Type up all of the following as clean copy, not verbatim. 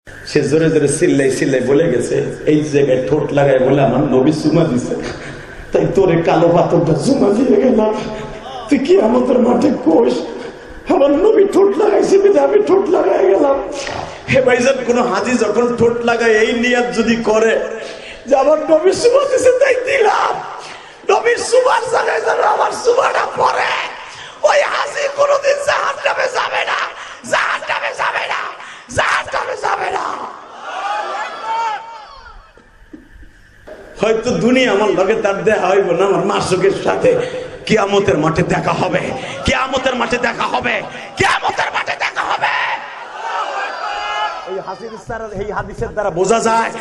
সে জোরে জোরে চিল্লাই চিল্লাই বলে গেছে, এই জায়গায় ঠোঁট লাগায় বলে আমার নবী চুমা দিছে, তাই তোরে কালো পাথরটা চুমা দিয়ে গেলাম। তুই কি আমাদের মাঠে কোষ আমার নবী ঠোঁট লাগাইছে, আমি ঠোঁট লাগাই গেলাম। হে ভাইজান, কোন হাজি যখন ঠোঁট লাগায় এই নিয়াত যদি করে যে আমার নবী চুমা দিছে তাই দিলাম, নবীর চুমার জায়গায় যেন আমার চুমাটা পড়ে, ওই হাজি কোনোদিন জাহান্নামে যাবে না, জাহান্নামে যাবে না, জাহান্নামে যাবে না। হয়তো দুনিয়া আমার লগে তার দেখা হইব না, আমার মাসুকের সাথে কিয়ামতের মাঠে দেখা হবে, কিয়ামতের মাঠে দেখা হবে, কিয়ামতের মাঠে দেখা হবে। এই হাদিসের দ্বারা বোঝা যায়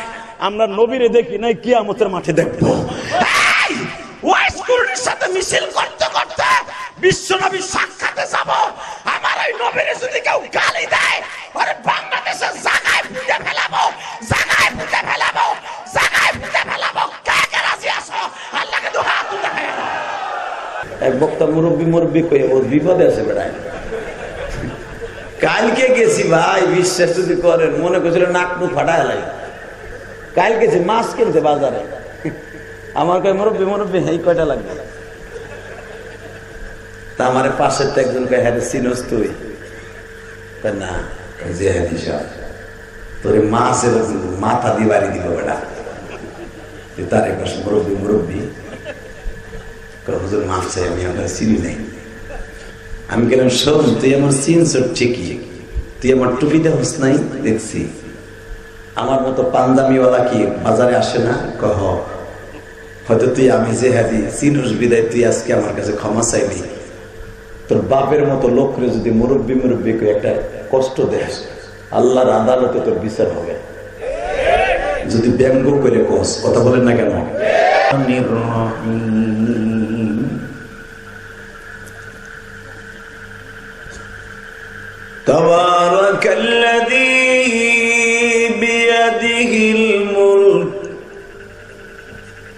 আমরা নবীরে দেখি নাই, কিয়ামতের মাঠে দেখবো। ওয়াইস্কুলের সাথে মিছিল করতে করতে বিশ্বনবী সাক্ষাতে যাব, আমার ওই নবীরে যদি কেউ গালি দেয়, আরে বাংলাদেশের জায়গায় ফুটে ফেলাবো, জায়গায় ফুটে ফেলাবো, জায়গায় ফুটে ফেলাবো। কে কে রাজি আছো? আল্লাহকে দোয়া তুলে। এক বক্তা মুরব্বী কয়ে ওর বিপদে আছে বেড়ায়। কালকে গেছি ভাই, বিশ্বাস যদি করেন, মনে করছিল নাক মুখ ফাটা হেলাই। কাল গেছি মাছ কিনতে বাজারে, আমার কয় মুরব্বী এই কয়টা লাগবে? তা আমার পাশের তো একজন কয়, হ্যাঁ চিনস তুই? না, যে তোর মাছ এরকম মাথা দিয়ে বাড়ি দিল বেটা। তার এক পাশে মুরব্বী হুজুর মাছ চাই, আমি আপনার চিনি নাই। আমি গেলাম, শোন তুই আমার চিনছ ঠিকই, তুই আমার টুপিতে হোস নাই দেখছি, আমার মতো পাঞ্জাবিওয়ালা কি বাজারে আসে না? কহ হয়তো তুই আমি যে হাদি চিনুস বিদায় তুই আজকে আমার কাছে ক্ষমা চাইলি। তোর বাপের মতো লোকরে যদি মুরব্বী করে একটা কষ্ট দেয়, আল্লাহর আদালতে তোর বিচার হবে। যদি ব্যঙ্গ করে কস, কথা বলেন না কেন? তাবারাকাল্লাযী বিয়াদিহিল মুলক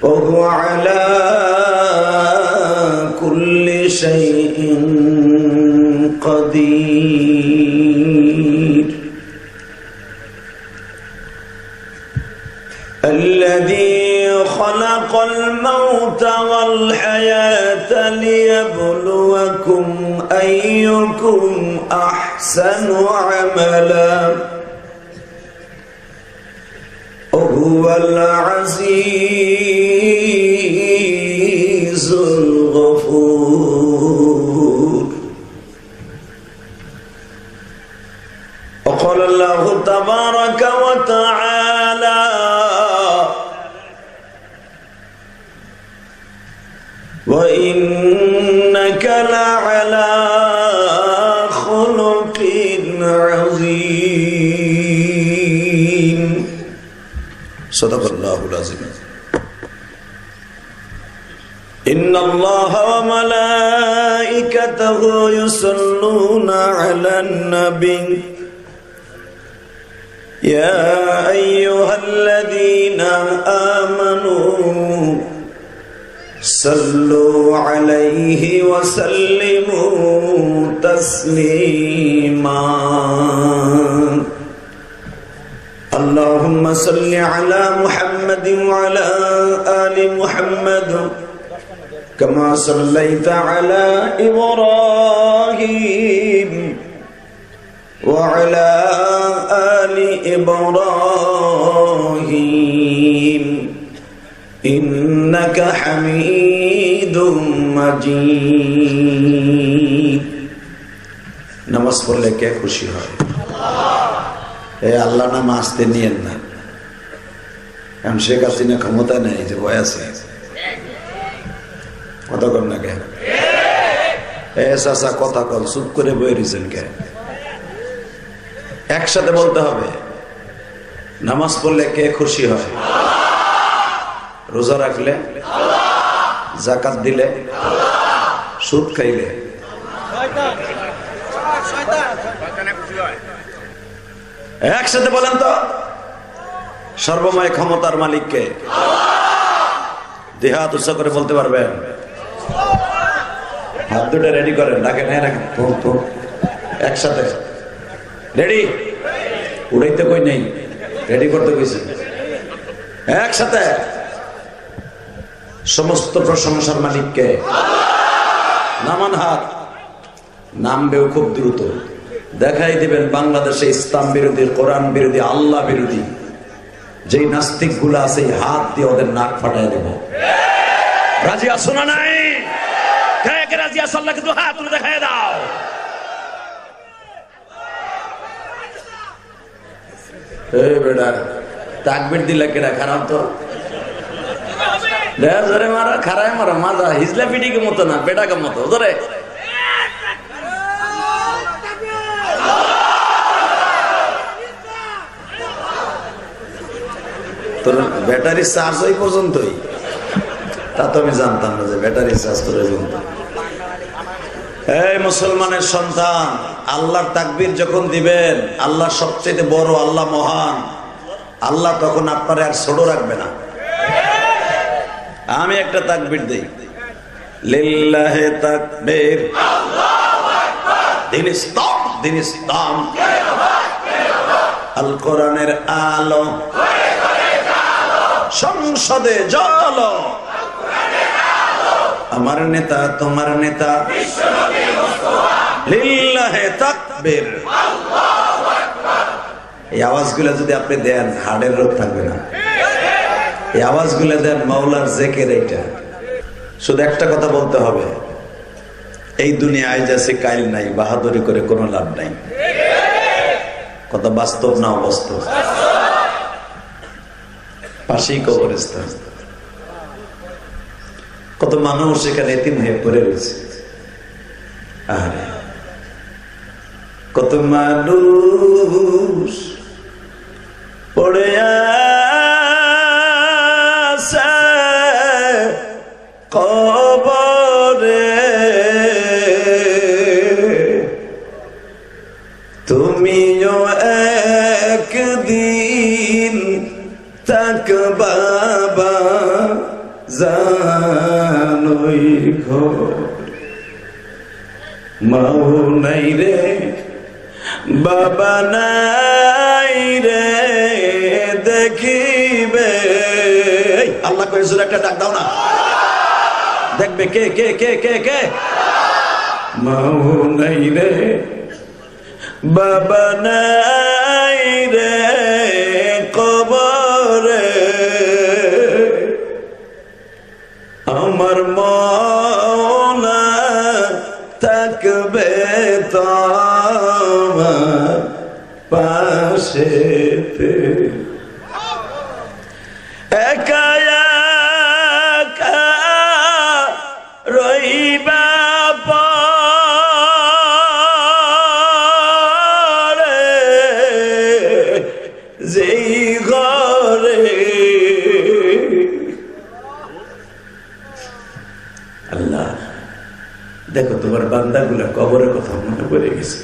ওয়া হুয়া আলা কুল্লি শাইইন কাদির الذي خلق الموت والحياة ليبلوكم أيكم أحسن عملا وهو العزيز الغفور. وقال الله تبارك وتعالى وإنك لعلى خلق عظيم. صدق الله العظيم. إن الله وملائكته يصلون على النبي يا أيها الذين آمنوا صلوا عليه وسلموا تسليما. اللهم صل على محمد وعلى آل محمد كما صليت على إبراهيم وعلى آل إبراهيم إنك حميد مجيد. নামাজ পড়লে কে খুশি হয়? এই আল্লাহ নাম আসতে নিয়েন না, কারণ শেখ হাসিনা ক্ষমতা নেই যে ভয় আছে। কথা কর না কে? চাচা কথা কল, চুপ করে বয়ে দিয়েছেন কে? একসাথে বলতে হবে, নামাজ পড়লে কে খুশি হয়? রোজা রাখলে, যাকাত দিলে, সুদ খাইলে, একসাথে বলেন তো। সর্বময় ক্ষমতার মালিককে দেহাত উৎস করে বলতে পারবেন? হাত দুটো রেডি করেন, রাখেন, হ্যাঁ রাখেন, একসাথে রেডি। উড়াইতে কই নেই, রেডি করতে কইছে। একসাথে সমস্ত প্রশংসার মালিককে। নামান হাত, নামবেও খুব দ্রুত। দেখাই দিবেন বাংলাদেশে ইসলাম বিরোধী, কোরআন বিরোধী, আল্লাহ বিরোধী যেই নাস্তিক গুলা আছে, হাত দিয়ে ওদের নাক ফাটাই দেব। রাজি আছো না নাই? কে রাজি আছো? আল্লাহকে তো হাত তুলে দেখাই দাও। এই বেটা তাকবীর দিলা কেডা? খারাপ তো ধরে মারা, খারায় মারা, মাজা হিজলা পিটিকে মতো না, বেটাকে মতো ধরে। তোর ব্যাটারি চার্জ ওই পর্যন্তই? তা তো আমি জানতাম না যে ব্যাটারি চার্জ তোর পর্যন্ত। এই মুসলমানের সন্তান, আল্লাহর তাকবীর যখন দিবেন, আল্লাহ সবচেয়ে বড়, আল্লাহ মহান, আল্লাহ তখন আপনার আর ছোট রাখবে না। আমি একটা তাকবীর দেই, লিল্লাহি তাকবীর, দিন ইসলাম, দিন ইসলাম, আল কোরআনের আলো সংসদে জ্বলো, আমার নেতা তোমার নেতা, লিল্লাহি তাকবীর। এই আওয়াজগুলো যদি আপনি দেন, হার্টের রোগ থাকবে না। এই আওয়াজগুলো দেন মাওলার জিকির। এইটা শুধু একটা কথা বলতে হবে, এই দুনিয়া আজ আছে কাল নাই, বাহাদুরি করে কোনো লাভ নাই। কথা বাস্তব না অবাস্তব? পাশেই কবরস্থান, কত মানুষ এখানে এতিম হয়ে পড়ে রয়েছে। আরে কত মানুষ পড়ে আছে কবরে, তুমিও একদিন তাকবা জানোই ঘর, মাও নাই রে, বাবা নাই রে, দেখিবে। আল্লাহ কয়ে জোরে একটা ডাক দাও না, দেখবে কে কে কে কে কে। মাও নাই রে, বাবা নাই রে, কবরে আমার মওলা থাকবে তোমার পাশেতে। একা একা রইবা পরে, যেই ঘরে আল্লাহ দেখো তোমার বান্দাগুলা কবরের কথা মনে পড়ে গেছে।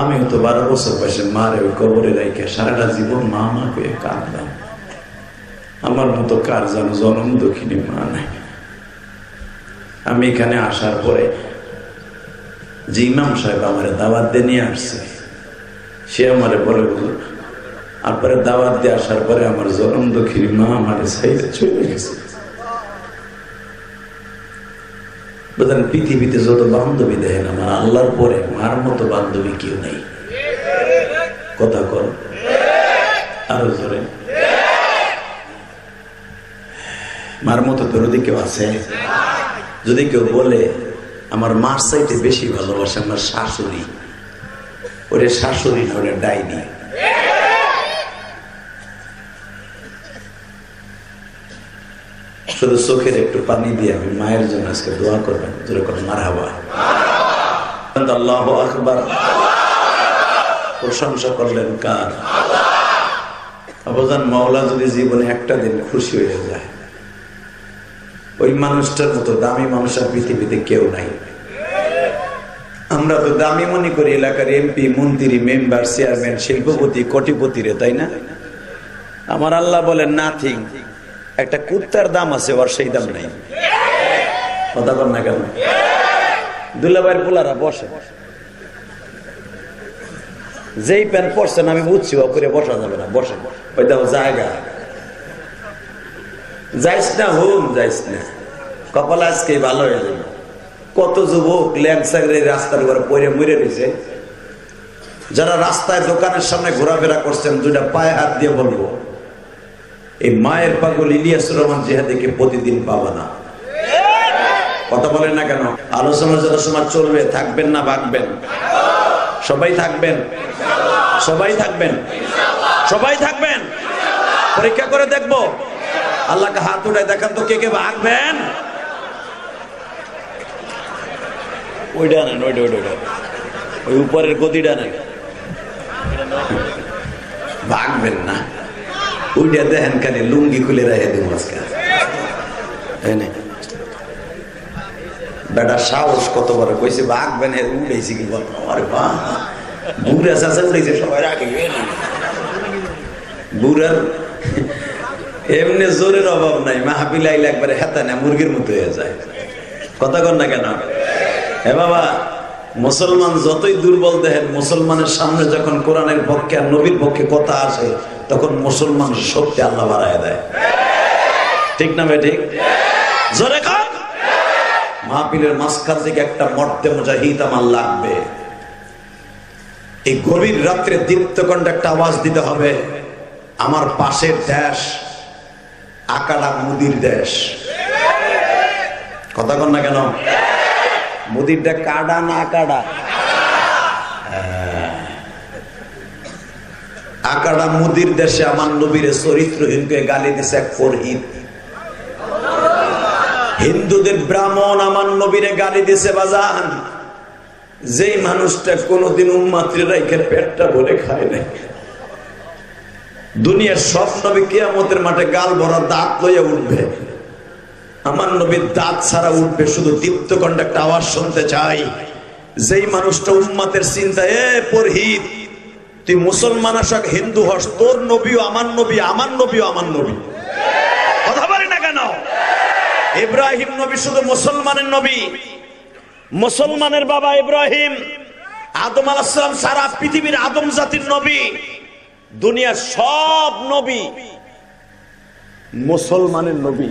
আমিও তো 12 বছর বয়সে মারে ওই কবরে রাইখে সারাটা জীবন মা মা করে কাঁদলাম। আমার মতো কার যেন জনম দক্ষিণী মা নাই। আমি এখানে আসার পরে যে ইমাম সাহেব আমার দাওয়াত দিয়ে নিয়ে আসছে, সে আমারে বলে আপনার দাওয়াত দিয়ে আসার পরে আমার জনম দক্ষিণী মা আমারে সাইডে চলে গেছে। পৃথিবীতে যত বান্ধবী দেখেন, আমার আল্লাহর পরে মার মতো বান্ধবী কেউ নেই। কথা কর আরো জোরে, মার মতো দরদি কেউ আছে? যদি কেউ বলে আমার মার চাইতে বেশি ভালোবাসে আমার শাশুড়ি, ওরে শাশুড়ি না, ওরে ডাইনি। শুধু চোখের একটু পানি দিয়ে আমি মায়ের জন্য আজকে দোয়া করবেন, যেরকম মারহাবা। আল্লাহু আকবার। প্রশংসা করলেন কার? আবাজান মাওলা যদি জীবনে একটা দিন খুশি হয়ে যায়, ওই মানুষটার মতো দামি মানুষ আর পৃথিবীতে কেউ নাই। আমরা তো দামি মনে করি এলাকার এমপি, মন্ত্রী, মেম্বার, চেয়ারম্যান, শিল্পপতি, কোটিপতি রে, তাই না? আমার আল্লাহ বলেন নাথিং। একটা কুত্তার দাম আছে, ওর সেই দাম নাই। কথা বল না কেন? দুলাভাইয়ের পোলারা বসে, যেই প্যান্ট পরছেন আমি বুঝছি ও করে বসা যাবে না, বসেন ওই দাও জায়গা, যাইস না হুম যাইস না, কপাল আজকে ভালো হয়ে যাবে। কত যুবক ল্যাংসাগরে রাস্তার উপরে পড়ে মরে রয়েছে। যারা রাস্তায় দোকানের সামনে ঘোরাফেরা করছেন, দুইটা পায়ে হাত দিয়ে বলবো, এই মায়ের পাগল ইলিয়াসুর রহমান জিহাদিকে প্রতিদিন পাবা না। কথা বলেন না কেন? আলোচনা যত সময় চলবে, থাকবেন না ভাগবেন? সবাই থাকবেন, সবাই থাকবেন, সবাই থাকবেন। পরীক্ষা করে দেখবো। আল্লাহকে হাত উঠায় দেখান তো কে কে ভাগবেন। ওইটা নেন, ওইটা ওইটা ওইটা ওই উপরের গদিটা নেন, ভাগবেন না। ওইটা দেখেন খালি লুঙ্গি খুলে রেখে দেব আজকে। বেটা সাহস কত বড়, কইছে ভাগবেন, উঠেছি কি বল? আরে বাহ, বুড়া চাচা উঠেছে, সবাই রাখে। বুড়ার এমনি জোরের অভাব নাই, মাহফিল আইলে একবারে হেতা না মুরগির মতো হয়ে যায়। কথা কন না কেন? হে বাবা, মুসলমান যতই দুর্বল দেখেন, মুসলমানের সামনে যখন কোরআনের পক্ষে আর নবীর পক্ষে কথা আসে, তখন মুসলমান শক্তি আল্লাহ বাড়ায় দেয়। ঠিক না ঠিক? জোরে কর। মাহফিলের মাঝখান থেকে একটা মর্দে মুজাহিদ আমার লাগবে। এই গভীর রাত্রে দীপ্তকণ্ঠে একটা আওয়াজ দিতে হবে, আমার পাশের দেশ আকাড়া মুদির দেশ। কথা কন না কেন? মুদিরটা কাডা না আকাড়া? আকাড়া মুদির দেশে আমার নবীর চরিত্রহীনকে গালি দিছে এক পুরোহিত। হিন্দুদের ব্রাহ্মণ আমার নবীরে গালি দিছে বাজান, যেই মানুষটা কোনদিন উম্মাত্রী রাইখে পেটটা ভরে খায় নাই। দুনিয়ার সব নবী কিয়ামতের মাঠে গাল ভরা দাঁত লইয়া উঠবে, আমার নবীর দাঁত ছাড়া উঠবে, শুধু দীপ্তকণ্ঠে একটা আওয়াজ শুনতে চাই। যেই মানুষটা উম্মাতের চিন্তা, এ পুরোহিত তুই মুসলমান আসক হিন্দু হস, তোর নবীও আমার নবী, আমার নবীও আমার নবী। কথা বলে না কেন? ইব্রাহিম নবী শুধু মুসলমানের নবী, মুসলমানের বাবা ইব্রাহিম। আদম আলাইহিস সালাম সারা পৃথিবীর আদম জাতির নবী। দুনিয়ার সব নবী মুসলমানের নবী,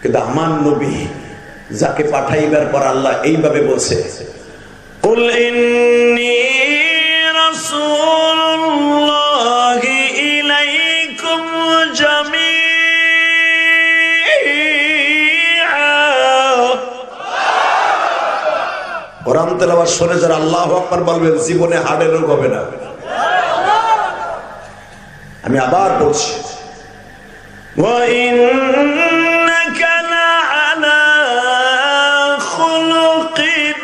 কিন্তু আমার নবী যাকে পাঠাইবার পর আল্লাহ এইভাবে বলছে, কুল ইন্নী রাসূলুল্লাহি ইলাইকুম জামিআ। কোরআন তেলাওয়াত শুনে যারা আল্লাহু আকবার বলবেন, জীবনে হার্টের রোগ হবে না। আমি আবার বলছি, ওয়া ইন্নাকা লাআলা খুলুকিন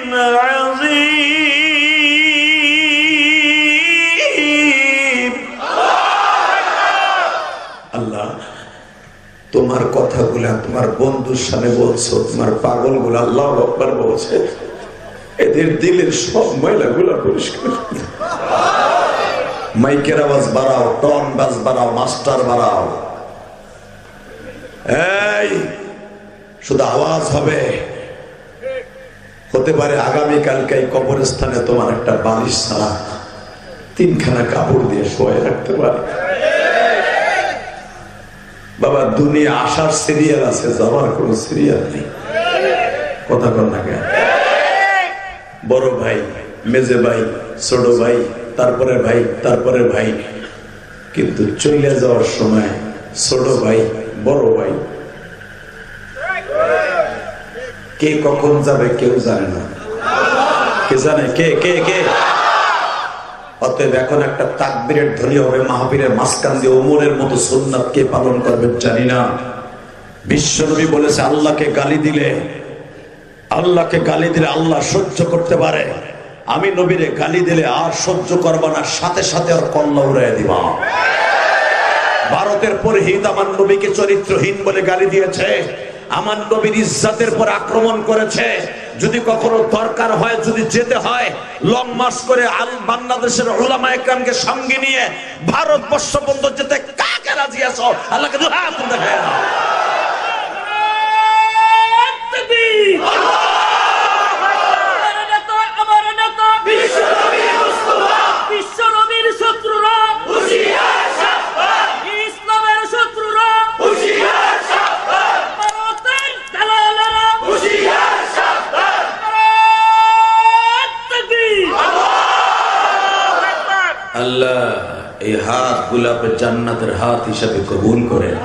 আযীম। আল্লাহ, তোমার কথাগুলা তোমার বন্ধুর সামনে বলছো, তোমার পাগলগুলো আল্লাহু আকবার বলছে, এদের দিলের সব ময়লাগুলা পরিষ্কার। মাইকের আওয়াজ বাড়াও, টন বাজ বাড়াও, মাস্টার বাড়াও। এই শুধু আওয়াজ হবে। হতে পারে আগামীকালকে এই কবরস্থানে তোমার একটা বালিশ ছাড়া 3খানা কাপড় দিয়ে শোয়ে রাখতে পারে। বাবা, দুনিয়া আসার সিরিয়াল আছে, যাওয়ার কোন সিরিয়াল নেই। কথা কর না কেন? বড় ভাই, মেজে ভাই, ছোট ভাই, তারপরে ভাই, তারপরে ভাই, কিন্তু চলে যাওয়ার সময় ছোট ভাই, বড় ভাই, কে কখন যাবে কেউ জানে না। কে জানে? কে কে কে? অতএব এখন একটা তাকবীরের ধ্বনি হবে মাহফিলের মাঝখান দিয়ে, ওমরের মতো সুন্নাত কে পালন করবে জানি না। বিশ্বনবী বলেছে, আল্লাহকে গালি দিলে, আল্লাহকে গালি দিলে আল্লাহ সহ্য করতে পারে, আমি নবীরে গালি দিলে আর সহ্য করবা না, সাথে সাথে আর কল্লা উড়াই দিবা। ভারতের পুরোহিত আমার নবীকে চরিত্রহীন বলে গালি দিয়েছে, আমার নবীর ইজ্জতের পর আক্রমণ করেছে। যদি কখনো দরকার হয়, যদি যেতে হয়, লং মার্চ করে বাংলাদেশের উলামায়ে কেরামকে সঙ্গে নিয়ে ভারতবর্ষ পর্যন্ত যেতে কাকে রাজি আছো? আল্লাহকে দুই হাত দেখায় না। এই হাত গুলাপে জান্নাতের হাত হিসাবে কবুল করেন।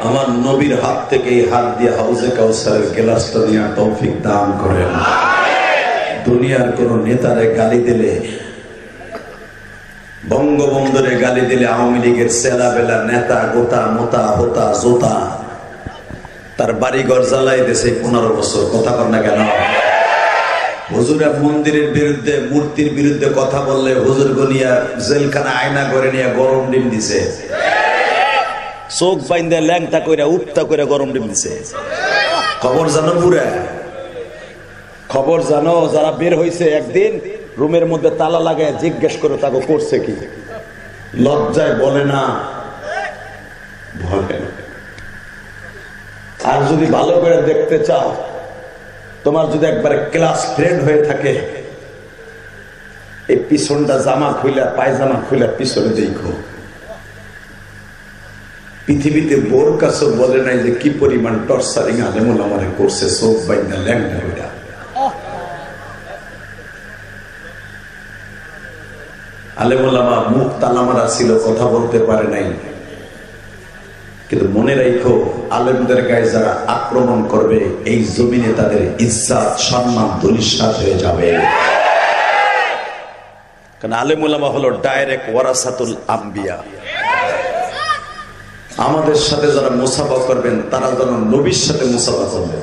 আমার নবীর হাত থেকে এই হাত দিয়ে হাউজে কাউসারের গ্লাসটা নেওয়ার তৌফিক দান করেন। দুনিয়ার কোন নেতারে গালি দিলে, বঙ্গবন্ধুরে গালি দিলে, আওয়ামী লীগের সেলাবেলা নেতা গোতা মোতা হোতা জোতা তার বাড়িঘর জ্বালাই দিয়েছে 15 বছর। কথা কর না কেন? হুজুরা মন্দিরের বিরুদ্ধে, মূর্তির বিরুদ্ধে কথা বললে হুজুর গনিয়া জেলখানা আয়না করে নিয়ে গরম ডিম দিছে, চোখ বাইন্দা ল্যাংটা কইরা উত্তা কইরা গরম ডিম দিছে। খবর জানো পুরা? খবর জানো? যারা বের হইছে একদিন রুমের মধ্যে তালা লাগায় জিজ্ঞেস করে তাকে করছে কি, লজ্জায় বলে না, বলে না। আর যদি ভালো করে দেখতে চাও, তোমার যদি একবার ক্লাস ফ্রেন্ড হয়ে থাকে, এই পিছনটা জামা খুইলা, পায়জামা খুইলা পিছনে দেখো। পৃথিবীতে বোর কাছে বলে নাই যে কি পরিমাণ টর্চারিং আলেমুল আমারে করছে, চোখ বাইন্দা ল্যাংটা হইয়া। আলেমুল আমা মুখ তালা মারা ছিল, কথা বলতে পারে নাই। কিন্তু মনে রাখো, আলেমদের গায়ে যারা আক্রমণ করবে, এই জমিনে তাদের ইজ্জত সম্মান ধূলিসাৎ হয়ে যাবে। কারণ আলেম উলামা হলো ডাইরেক্ট ওয়ারাসাতুল আম্বিয়া। আমাদের সাথে যারা মুসাফা করবেন তারা যেন নবীর সাথে মুসাফা করবেন।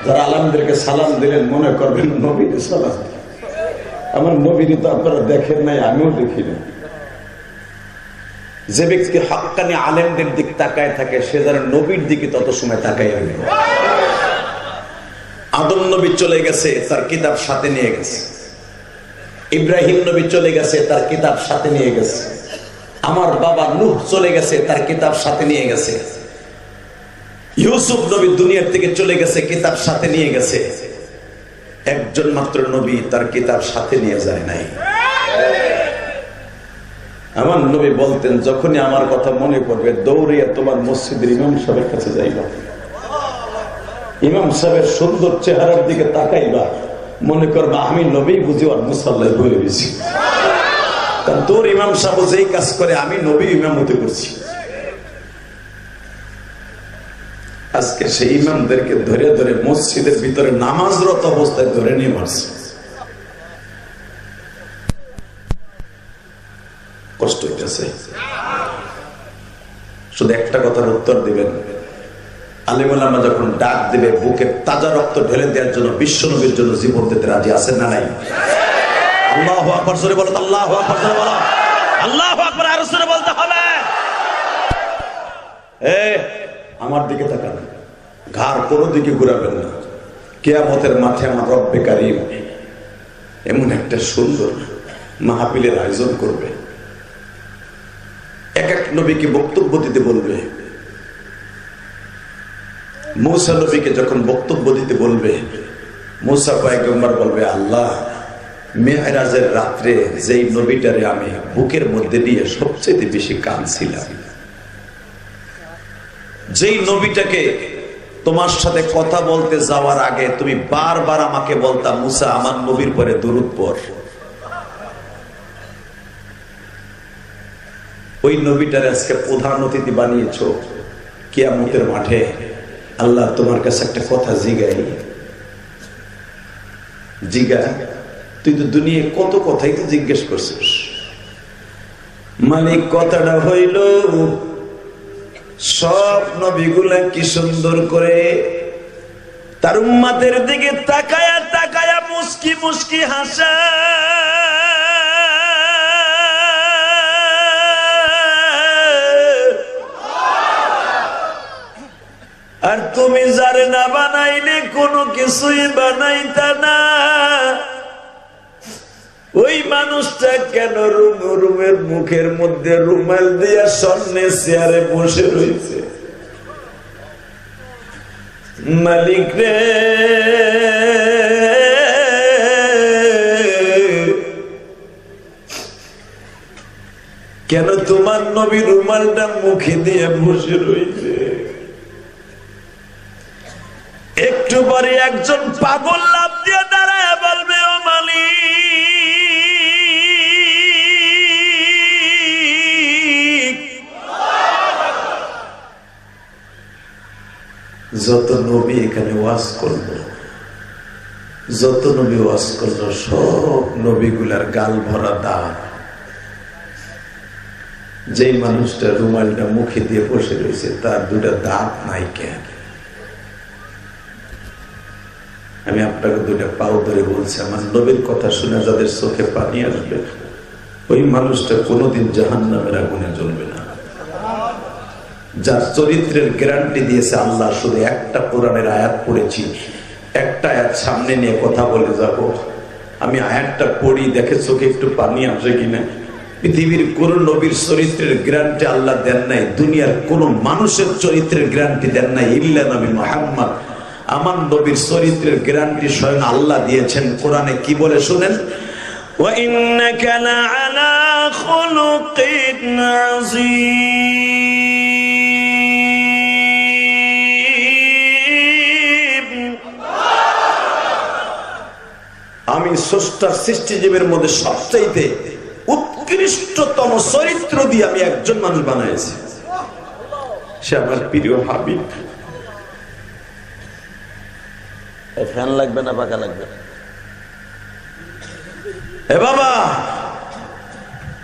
যারা আলেমদেরকে সালাম দিলেন মনে করবেন নবীর সালাম। আমার নবীর তো আপনারা দেখেন নাই, আমিও দেখি না। যে ব্যক্তি হাক্কানি আলেমদের দিক তাকায় থাকে, সে যেন নবীর দিকে তত সময় তাকায় হবে। আদম নবী চলে গেছে, তার কিতাব সাথে নিয়ে গেছে। ইব্রাহিম নবী চলে গেছে, তার কিতাব সাথে নিয়ে গেছে। আমার বাবা নূহ চলে গেছে, তার কিতাব সাথে নিয়ে গেছে। ইউসুফ নবী দুনিয়ার থেকে চলে গেছে, কিতাব সাথে নিয়ে গেছে। একজন মাত্র নবী তার কিতাব সাথে নিয়ে যায় নাই। আমার নবী বলতেন, যখনই আমার কথা মনে পড়বে দৌড়িয়া তোমার মসজিদের ইমাম সাহেবের কাছে যাইবা, ইমাম সাহেবের সুন্দর চেহারার দিকে তাকাইবা, মনে করবা আমি নবী বুঝি আর মুসাল্লায় বলে গেছি। কারণ তোর ইমাম সাহেব যেই কাজ করে আমি নবী ইমামতি করছি। আজকে সেই ইমামদেরকে ধরে ধরে মসজিদের ভিতরে নামাজরত অবস্থায় ধরে নিয়ে মারছে। কষ্ট হইতেছে। শুধু একটা কথার উত্তর দিবেন, আলেম ওলামা যখন ডাক দিবে বুকে তাজা রক্ত ঢেলে দেওয়ার জন্য, বিশ্ব নবীর জন্য জীবন দিতে রাজি আছেন না নাই? আল্লাহু আকবার জোরে বলো, আল্লাহু আকবার জোরে বলো, আল্লাহু আকবার আরো জোরে বলতে হবে। আমার দিকে তাকান, ঘাড় কোনো দিকে ঘুরাবেন না। কিয়ামতের মাঠে আমার রব্বে কারীম এমন একটা সুন্দর মাহফিলের আয়োজন করবে। এক এক নবীকে বক্তব্য দিতে বলবে। মূসা নবীকে যখন বক্তব্য দিতে বলবে, মূসা পয়গম্বর বলবে, আল্লাহ মেরাজের রাত্রে যেই নবীটারে আমি বুকের মধ্যে নিয়ে সবচেয়ে বেশি কাঁদছিলাম, যেই নবীটাকে তোমার সাথে কথা বলতে যাওয়ার আগে তুমি বারবার আমাকে বলতা, মূসা আমার নবীর পরে দুরূদ পড়, ওই নবীটারে আজকে প্রধান অতিথি বানিয়েছো কিয়ামতের মাঠে। আল্লাহ তোমার কাছে একটা কথা জিগাই, জিগা, তুই তো দুনিয়ায় কত কথাই তো জিজ্ঞেস করছিস। মালিক কথাটা হইল, সব নবীগুলা কি সুন্দর করে তার উম্মতের দিকে তাকায়া তাকায়া মুস্কি মুস্কি হাসা, আর তুমি যারে না বানাইলে কোনো কিছুই বানাইতা না। ওই মানুষটা কেন রুমের মুখের মধ্যে রুমাল দিয়া সামনে চেয়ারে বসে রয়েছে? মালিক রে, কেন তোমার নবী রুমালটা মুখে দিয়ে বসে রয়েছে? একটু পরে একজন পাগল লাফ দিয়ে দাঁড়ায় বলবে, ও মালিক, যত নবী এখানে ওয়াজ করলো, যত নবী ওয়াজ করলো, সব নবীগুলার গাল ভরা দাঁত। যেই মানুষটা রুমালটা মুখে দিয়ে বসে রয়েছে তার দুটা দাঁত নাই কেন? আমি আপনাকে দুটা পাও ধরে বলছি, আমার নবীর কথা শুনে যাদের চোখে পানি আসবে ওই মানুষটা কোনোদিন জাহান্নামের আগুনে জ্বলবে না। যার চরিত্রের গ্যারান্টি দিয়েছে আল্লাহ। শুধু একটা কোরআনের আয়াত পড়েছি, একটা আয়াত সামনে নিয়ে কথা বলে যাব। আমি আয়াতটা পড়ি, দেখে চোখে একটু পানি আসে কিনা। পৃথিবীর কোন নবীর চরিত্রের গ্যারান্টি আল্লাহ দেন নাই, দুনিয়ার কোন মানুষের চরিত্রের গ্যারান্টি দেন নাই ইল্লা নবী মুহাম্মদ। আমার নবীর চরিত্রের গ্যারান্টি স্বয়ং আল্লাহ দিয়েছেন। কোরআনে কি বলে শুনেন, ওয়া ইন্নাকা লাআলা খুলুকিন আযীম। আমি স্রষ্টার সৃষ্টিজীবের মধ্যে সবচাইতে উৎকৃষ্টতম চরিত্র দিয়ে আমি একজন মানুষ বানাইছি, সে আমার প্রিয় হাবিব। ফ্যান লাগবে না পাখা লাগবে? এ বাবা,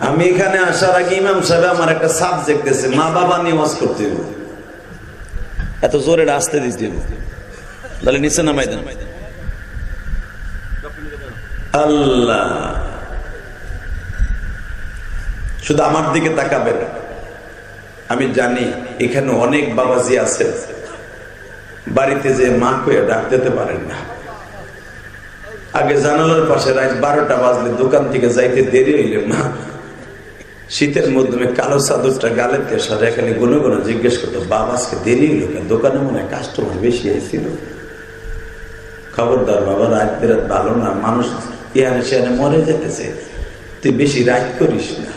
আমি এখানে আসার আগে ইমাম সাহেব আমার একটা সাবজেক্ট দিয়েছে, মা বাবা নিয়ে ওয়াজ করতে হবে। এত জোরে আসতে দিতে হবে, তাহলে নিচে নামাই দেন। আল্লাহ, শুধু আমার দিকে তাকাবেন। আমি জানি এখানে অনেক বাবাজি আছে বাড়িতে যে মা কইয়া ডাক দিতে পারেন না। আগে জানালার পাশে রাত 12টা বাজলে দোকান থেকে যাইতে দেরি হইলে মা শীতের মধ্যে কালো চাদরটা গালের দিয়ে সারা খালি গুনো গুনো জিজ্ঞেস করতো, বাবা আজকে দেরি হইল কেন? দোকানে মনে হয় কাস্টমার বেশি হয়েছিল। খবরদার বাবা, রাত বেরাত ভালো না, মানুষ ইহানে সেখানে মরে যেতেছে, তুই বেশি রাত করিস না।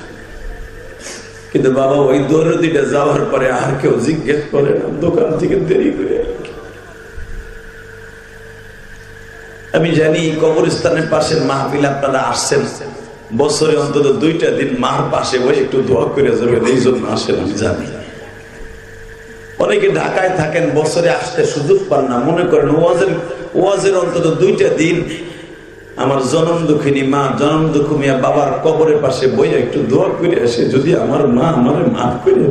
কিন্তু বাবা ওই দৌড়দিটা যাওয়ার পরে আর কেউ জিজ্ঞেস করে না, দোকান থেকে দেরি করে। আমি জানি কবরস্থানের পাশের মাহফিল আপনারা আসছেন, বছরে অন্তত 2টা দিন মার পাশে বসে একটু দোয়া করে যাবেন, এই জন্য আসেন আমি জানি। অনেকে ঢাকায় থাকেন, বছরে আসতে সুযোগ পান না, মনে করেন ওয়াজের অন্তত 2টা দিন আমার জনম দুঃখিনী মা, জনম দুঃখ মিয়া বাবার কবরের পাশে বইয়া একটু দোয়া করে আসে, যদি আমার মা আমারে মাফ করে।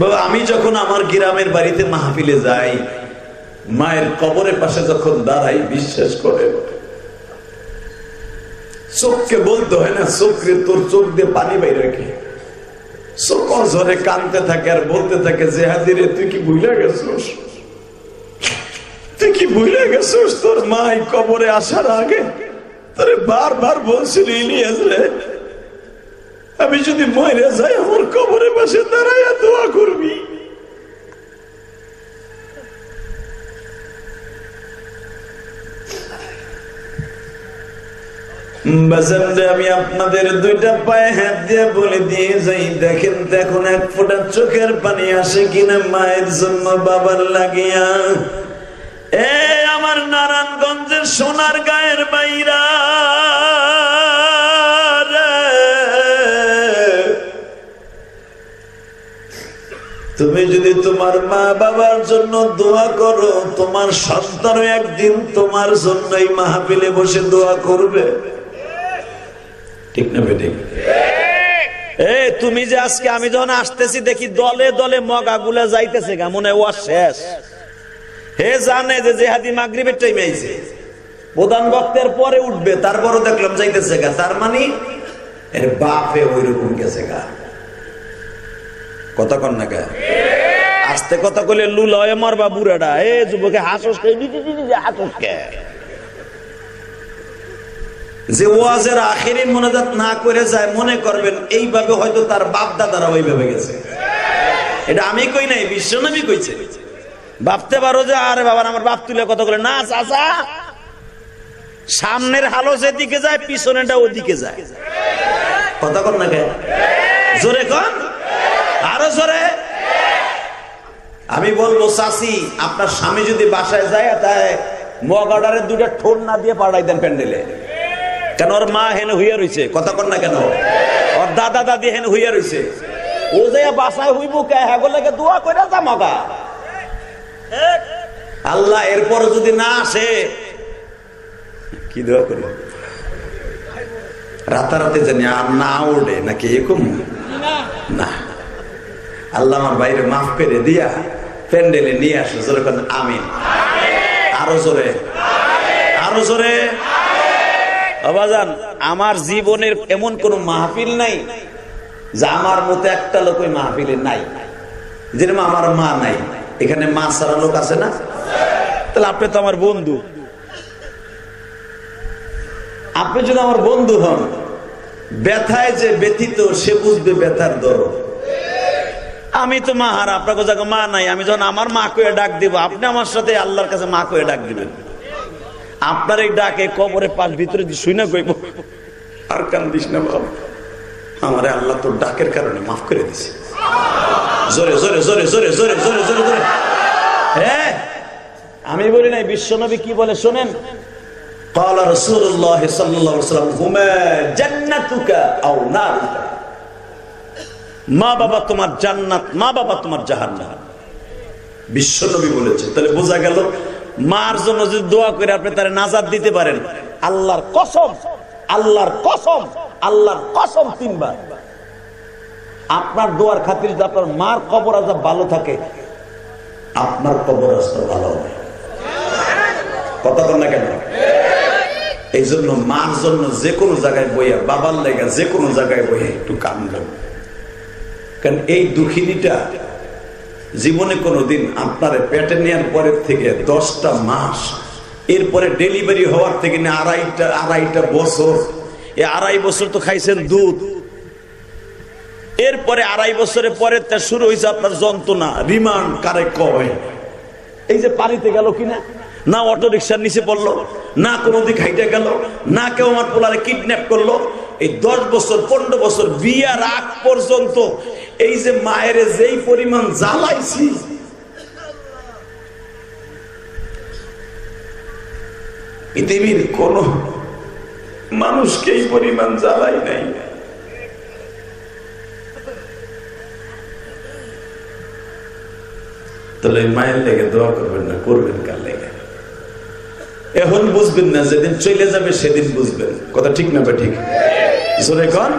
বাবা, আমি যখন আমার গ্রামের বাড়িতে মাহফিলে যাই, মায়ের কবরের পাশে যখন দাঁড়াই, বিশ্বাস করে চোখকে বলতে হয় না, চোখে তোর চোখ দিয়ে পানি বাইরে রেখে চোখ ঝরে কানতে থাকে আর বলতে থাকে, জেহাদিরে তুই কি ভুলে গেছিস? তুই কি ভুলে গেছিস তোর মাই কবরে আসার আগে তোরে বারবার বলছিল, ইলিয়াস রে আমি যদি মরে যাই আমার কবরের পাশে দাঁড়াইয়া দোয়া করবি। আমি আপনাদের 2টা পায়ে হাত দিয়ে বলে দিয়ে যাই, দেখেন দেখুন এক ফোঁটা চোখের পানি আসে কিনা মায়ের জন্য, বাবার লাগিয়া। এ আমার নারায়ণগঞ্জের সোনার গায়ের বাইরা, তুমি যদি তোমার মা বাবার জন্য দোয়া করো, তোমার সন্তানও একদিন তোমার জন্য এই মাহফিলে বসে দোয়া করবে, ঠিক না বেটি? তুমি যে আজকে আমি যখন আসতেছি দেখি দলে দলে মগা গুলা যাইতেছে গা, মনে হয় ওয়াজ শেষ। হে জানে যে জেহাদি মাগরিবের টাইমে আইছে, প্রধান বক্তের পরে উঠবে, তারপরও দেখলাম যাইতেছে গা, তার মানে এর বাপে ওইরকম গেছে গা। কথা কন না গা, আস্তে কথা কইলে লুলা হয়ে মরবা বুড়াটা। এ যুবকে হাসস কে, হাসস কে? যে ওয়াজের আখিরি মোনাজাত না করে যায়, মনে করবেন এইভাবে হয়তো তার বাপ দাদারা ওইভাবে গেছে। এটা আমি কই নাই, বিশ্বনবী কইছে। ভাবতে পারো যে আরে বাবা আমার বাপ তুলে কথা বলে না, চাচা সামনের হালো যেদিকে যায় পিছনেটা ওদিকে যায়। কথা কন না কে? জোরে কন, আরো জোরে। আমি বলবো চাচি, আপনার স্বামী যদি বাসায় যায় তাই মগাডারে 2টা ঠোল না দিয়ে পাঠাই দেন প্যান্ডেলে। কেন? ওর মা হেন হইয়া রয়েছে। কথা কন না কেন? ওর দাদা দাদি হেন হইয়া রয়েছে। ও যে বাসায় হইব কে হ্যাগোলাকে দোয়া করে জামাগা আল্লাহ এরপর যদি না আসে কি দোয়া করবো রাতারাতি জানি আর না ওঠে নাকি এরকম না আল্লাহ আমার বাইরে মাফ করে দিয়া প্যান্ডেলে নিয়ে আসে জোরে আমিন আরো জোরে আরো জোরে বাবাজান আমার জীবনের এমন কোন মাহফিল নাই যে আমার মতো একটা লোক ওই মাহফিলে নাই যেরকম আমার মা নাই এখানে মা ছাড়া লোক আছে না তাহলে আপনি তো আমার বন্ধু আপনি যদি আমার বন্ধু হন ব্যথায় যে ব্যথিত সে বুঝবে ব্যথার দরদ আমি তো মা হারা আপনাকে জায়গা মা নাই আমি যখন আমার মা কয়ে ডাক দিব আপনি আমার সাথে আল্লাহর কাছে মা কয়ে ডাক দিবেন আপনার এই ডাকে কবরের পাশ ভিতরে শুই না কইব আর কান্দিস না বাবা আমারে আল্লাহ তোর ডাকের কারণে মাফ করে দিছে জোরে জোরে জোরে জোরে জোরে জোরে জোরে জোরে হ্যাঁ আমি বলি নাই বিশ্বনবী কি বলে শোনেন قال رسول الله صلى الله عليه وسلم هما جنتك او نارك মা বাবা তোমার জান্নাত মা বাবা তোমার জাহান্নাম বিশ্বনবী বলেছে তাহলে বোঝা গেল মার জন্য যদি দোয়া করে আপনি তারে নাজাত দিতে পারেন আল্লাহর কসম আল্লাহর কসম আল্লাহর কসম তিনবার আপনার দোয়ার খাতির যদি আপনার মার কবর আযাব ভালো থাকে আপনার কবর আযাব ভালো হবে কথা বল না কেন এই জন্য মার জন্য যে কোনো জায়গায় বইয়া বাবার লেগা যে কোনো জায়গায় বইয়া একটু কাঁদবেন কারণ এই দুঃখিনীটা জীবনে কোনোদিন আপনার পেটে নেওয়ার পরের থেকে 10টা মাস এরপরে ডেলিভারি হওয়ার থেকে না আড়াইটা বছর এই 2.5 বছর তো খাইছেন দুধ এরপরে 2.5 বছরের পরে তা শুরু হয়েছে আপনার যন্ত্রণা রিমান্ড কারে কয় এই যে পানিতে গেল কিনা না অটো রিক্সার নিচে পড়লো না কোনো দিক হাইটে গেল না কেউ আমার পোলারে কিডন্যাপ করলো এই 10 বছর 15 বছর বিয়ার আগ পর্যন্ত এই যে মায়ের যেই পরিমাণ জ্বালাইছি পৃথিবীর কোন মানুষকে এই পরিমাণ জ্বালাই নাই তাহলে মায়ের লেগে দোয়া করবেন না করবেন কার লেগে এখন বুঝবেন না যেদিন চলে যাবে সেদিন বুঝবেন কথা ঠিক না বা ঠিক জোরে কন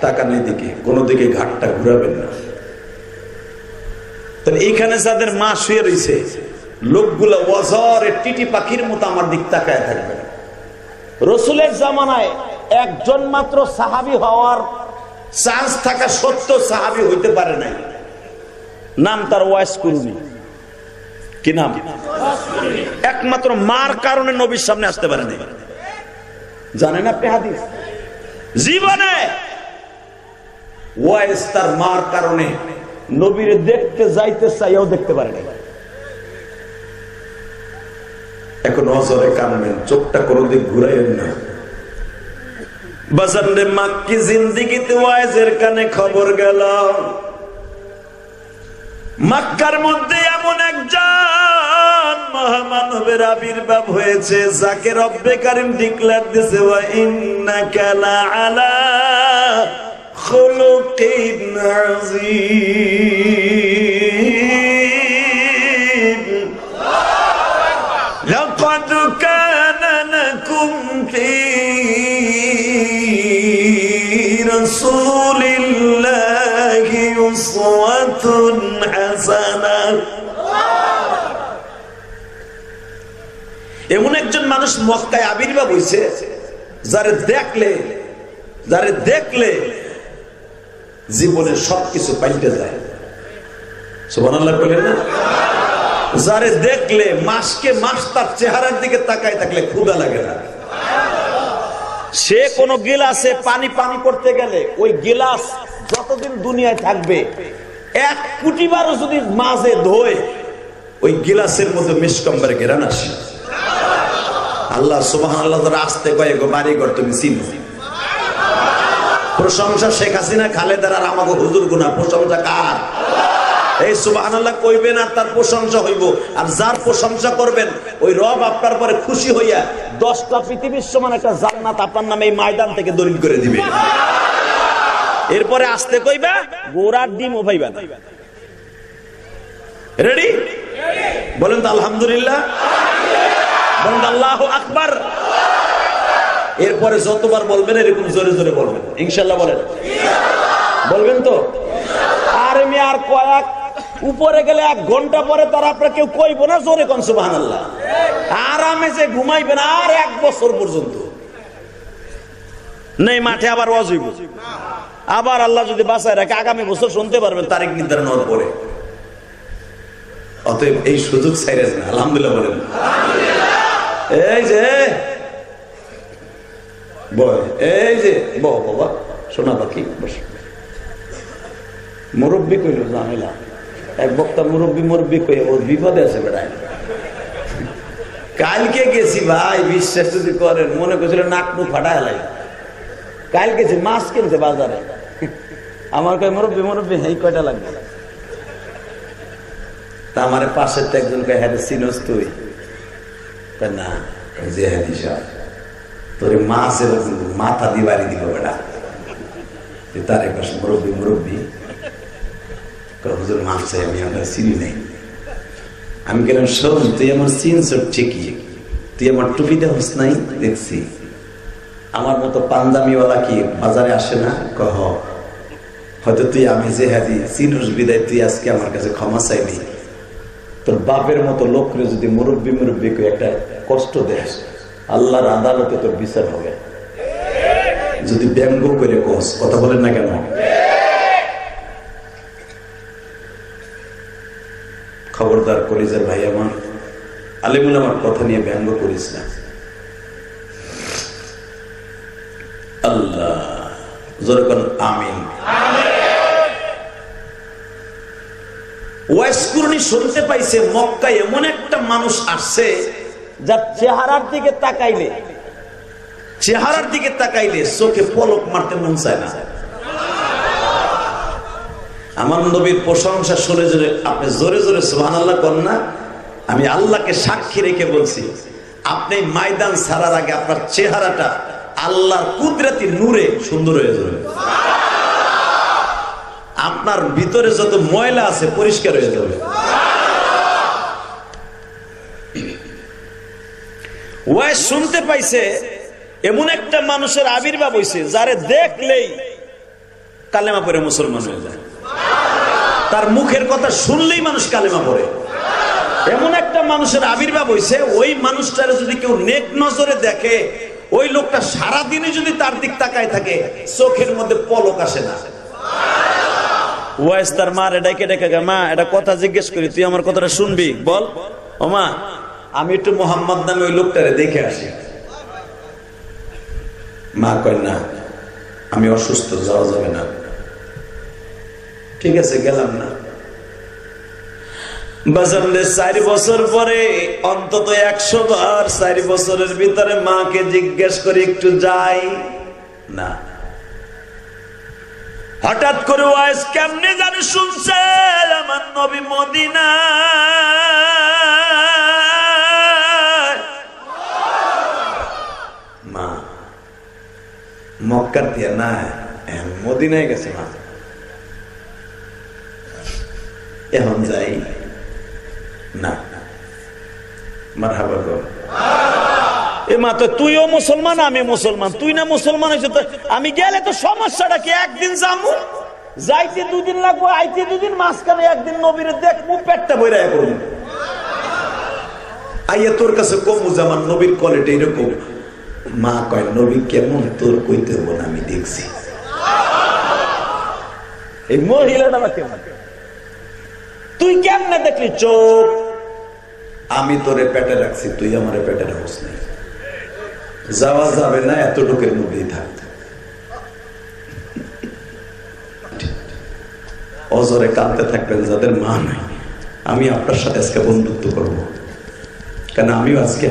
তাকান এদিকে কোনো দিকে ঘাটটা ঘুরাবেন না তাহলে এইখানে যাদের মা শুয়ে রয়েছে লোকগুলা ওয়াজরে টিটি পাখির মতো আমার দিক তাকায় থাকবে রসুলের জামানায় একজন মাত্র সাহাবী হওয়ার চান্স থাকা সত্ত্বেও সাহাবী হইতে পারে নাই নাম তার ওয়াইস কুরুনি কি নাম একমাত্র মার কারণে নবীর সামনে আসতে পারে নাই জানেন আপনি হাদিস জীবনে ওয়াইস তার মার কারণে নবীরে দেখতে যাইতে চাইও দেখতে পারে নাই এখন অজরে কানবেন চোখটা কোনো দিক ঘুরাইয়েন না বাজারে মাক্কি জিন্দেগিতে ওয়াইজের কানে খবর গেল মক্কার মধ্যে এমন একজন মহামানবের আবির্ভাব হয়েছে যাকে রব্বে কারীম ডিক্লেয়ার দিয়েছে ওয়া ইন্নাকা লাআলা খুলুকিন আযীম লাকাদ কানা লাকুম ফি রাসূলিল্লাহি উসওয়াতুন হাসানাহ এমন একজন মানুষ মক্কায় আবির্ভাব হয়েছে যারে দেখলে জীবনের সবকিছু পাল্টে যায় সুবহানাল্লাহ বলেন না যারে দেখলে মাসকে মাস তার চেহারার দিকে তাকায় থাকলে ক্ষুধা লাগে না সে কোন গিলাসে পানি করতে গেলে ওই গিলাস যতদিন দুনিয়ায় থাকবে 1 কোটি বারও যদি মাঝে ধোয় ওই গিলাসের মধ্যে মিসকম্বরে ঘেরান আসে আল্লাহ সুবহানাল্লাহ আসতে কয়ে গো বাড়ি ঘর তুমি চিনো প্রশংসা শেখ হাসিনা খালেদার আর আমাকে হুজুর গুনা প্রশংসা কার এই সুবহানাল্লাহ কইবেন আর তার প্রশংসা হইব আর যার প্রশংসা করবেন ওই রব আপনার পরে খুশি হইয়া 10টা পৃথিবীর সমান একটা জান্নাত আপনার নামে এই ময়দান থেকে দলিল করে দিবে এরপরে আসতে কইবা গোড়ার ডিমও পাইবা না। রেডি? বলেন তো আলহামদুলিল্লাহ, বলেন আল্লাহু আকবার। এরপরে যতবার বলবেন এরকম জোরে জোরে বলবেন, ইনশাআল্লাহ বলেন, বলবেন তো? আর আমি আর কয়েক উপরে গেলে 1 ঘন্টা পরে তারা আপনার কেউ কইব না জোরে কোন সুবহানাল্লাহ। আরামে যে ঘুমাইবেন আর 1 বছর পর্যন্ত নেই মাঠে আবার ওয়াজ হইব, আবার আল্লাহ যদি বাঁচায় রাখে আগামী বছর শুনতে পারবেন তারিখ নির্ধারণ হওয়ার পরে। অতএব এই সুযোগ ছাইরেন না, আলহামদুলিল্লাহ বলেন। এই যে এই যে বাবা শোনা পাখি বস, মুরব্বী কইল ঝামেলা, এক বক্তা মুরব্বী কই ও বিপদে আছে বেড়ায়। কালকে গেছি ভাই, বিশ্বাস যদি করেন মনে করছিল নাক মুখ ফাটা হেলাই। কাল গেছি মাছ কিনতে বাজারে, আমার কয় মুরব্বী এই কয়টা লাগবে? তা আমার পাশের তো একজন কয় হ্যাঁ চিনস তুই? না, যে হ্যাঁ সাহেব তোর মাছ এরকম মাথা দিয়ে বাড়ি দিল বেড়া। তার এক পাশে মুরব্বী হুজুর মাছ চাই, আমি আপনার চিনি নাই। আমি গেলাম, শোন তুই আমার চিনছ ঠিকই, তুই আমার টুপিতে হোস নাই দেখছি, আমার মতো পাঞ্জাবিওয়ালা কি বাজারে আসে না? কহ হয়তো তুই আমি যে হাজি চিনুস বিদায় তুই আজকে আমার কাছে ক্ষমা চাইবি। তোর বাপের মতো লোকরে যদি মুরব্বী একটা কষ্ট দেস, আল্লাহর আদালতে তোর বিচার হবে। যদি ব্যঙ্গ করে কস, কথা বলেন না কেন? খবরদার কলিজার ভাই আমার, আলিমুল আমার কথা নিয়ে ব্যঙ্গ করিস না। আল্লাহ জোরে কোন আমিন। ওয়াইসকুরনি শুনতে পাইছে মক্কায় এমন একটা মানুষ আসছে যার চেহারার দিকে তাকাইলে চোখে পলক মারতে মন চায় না। আমার নবীর প্রশংসা শুনে জোরে আপনি জোরে জোরে সুবহানাল্লাহ করেন না? আমি আল্লাহকে সাক্ষী রেখে বলছি, আপনি ময়দান ছাড়ার আগে আপনার চেহারাটা আল্লাহর কুদরতি নূরে সুন্দর হয়ে যাবে। আপনার ভিতরে যত ময়লা আছে পরিষ্কার হয়ে যাবে। ওয়াইজ শুনতে পাইছে এমন একটা মানুষের আবির্ভাব হইছে যারে দেখলেই কালেমা পড়ে মুসলমান হয়ে যায়। তার মুখের কথা শুনলেই মানুষ কালেমা পড়ে। এমন একটা মানুষের আবির্ভাব হইছে, ওই মানুষটারে যদি কেউ নেক নজরে দেখে, ওই লোকটা সারাদিনে যদি তার দিক তাকায় থাকে চোখের মধ্যে পলক আসে না। ওয়াইজ তার মা ডেকে মা এটা কথা জিজ্ঞেস করি, তুই আমার কথাটা শুনবি, বল। ও মা, আমি একটু মোহাম্মদ নামে ওই লোকটারে দেখে আসি। মা কয় না, আমি অসুস্থ, যাওয়া যাবে না। ঠিক আছে, গেলাম না। বাজারে 4 বছর পরে অন্তত 100 বার 4 বছরের ভিতরে মাকে জিজ্ঞেস করে একটু যাই না। হঠাৎ করে ওয়াইজ কেমনে জানি শুনছে আমার নবী মদিনা, মা মক্কার দিয়া না মদিনায় গেছে, মা এখন যাই না। মারহাবা গো। এ মা তো তুইও মুসলমান আমি মুসলমান, তুই না মুসলমান হয়েছে তো আমি গেলে তো সমস্যাটা কি? একদিন যাবো, যাইতে 2 দিন লাগবো, আইতে 2 দিন, মাঝখানে একদিন নবীরে দেখবো, পেটটা বইরা করবো। আইয়া তোর কাছে কমু যে আমার নবীর কোয়ালিটি এরকম। মা কয় নবী কেমন তোর কইতে হবো না, আমি দেখছি। এই মহিলাটা কেমন, তুই কেমনে দেখলি? চোখ, আমি তোরে পেটে রাখছি, তুই আমারে পেটে রাখিস নাই। যাওয়া যাবে না, এতটুকুর মধ্যেই থাকতে। অজরে কাঁদতে থাকবেন যাদের মা নাই। আমি আপনার সাথে আজকে বন্ধুত্ব করব, কেন আমিও আজকে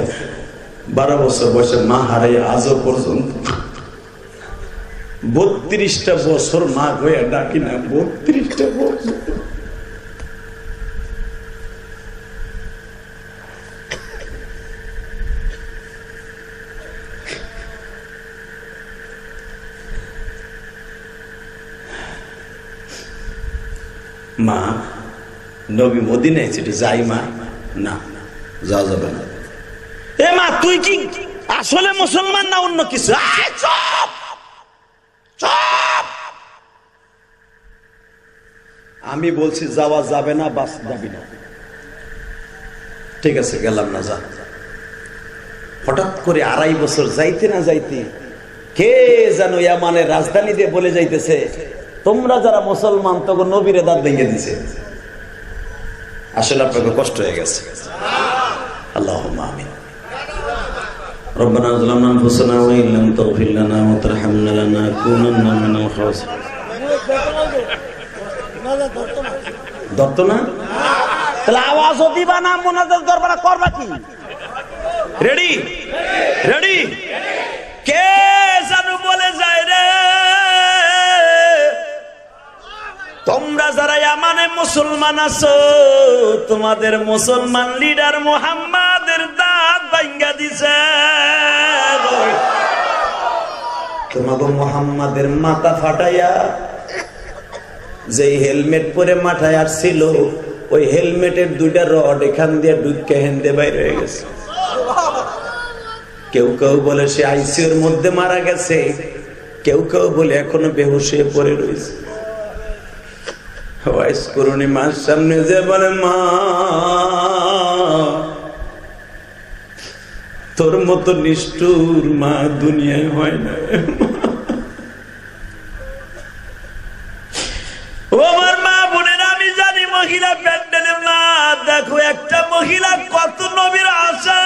12 বছর বয়সে মা হারাই আজও পর্যন্ত 32টা বছর মা হয়ে ডাকি না। 32টা বছর মা নবী মদিনায় একটু যাই মা। না যাওয়া যাবে না। এ মা তুই কি আসলে মুসলমান না অন্য কিছু? আমি বলছি যাওয়া যাবে না, বাস যাবি না। ঠিক আছে গেলাম না, যা। হঠাৎ করে 2.5 বছর যাইতে না যাইতে কে যেন ইয়ামানের রাজধানী দিয়ে বলে যাইতেছে, তোমরা যারা মুসলমান তখন নবীরে দাঁত ভেঙে দিছে। আসলে আপনাকে কষ্ট হয়ে গেছে। আল্লাহুম্মা আমিন। রব্বানা যালামনা আনফুসানা ওয়া ইল্লাম তাগফির লানা ওয়া তারহামনা লানাকুনান্না মিনাল খাসিরিন। দত্ত না তাহলে আওয়াজও দিবা না, মুনাজাত করবা না, করবা কি? Ready ready. কে জানো বলে যায় রে, তোমরা যারা ইয়ামানে মুসলমান আছো, তোমাদের মুসলমান লিডার মুহাম্মাদের দাঁত ভাঙা দিছে। তোমাকে মুহাম্মাদের মাথা ফাটাইয়া যে হেলমেট পরে মাথায় আসছিল, ওই হেলমেটের 2টা রড এখান দিয়ে ঢুকে হেন্দে বাইর হয়ে গেছে। কেউ কেউ বলে সে আইসিইউর মধ্যে মারা গেছে, কেউ কেউ বলে এখনো বেহুশ হয়ে পড়ে রয়েছে। ওয়াইস করুনি মার সামনে যে বলে, মা তোর মতো নিষ্ঠুর মা দুনিয়ায় হয় না। আমার মা বোনেরা, আমি জানি মহিলা প্যান্ডেলে মা দেখো একটা মহিলা কত নবীর আশা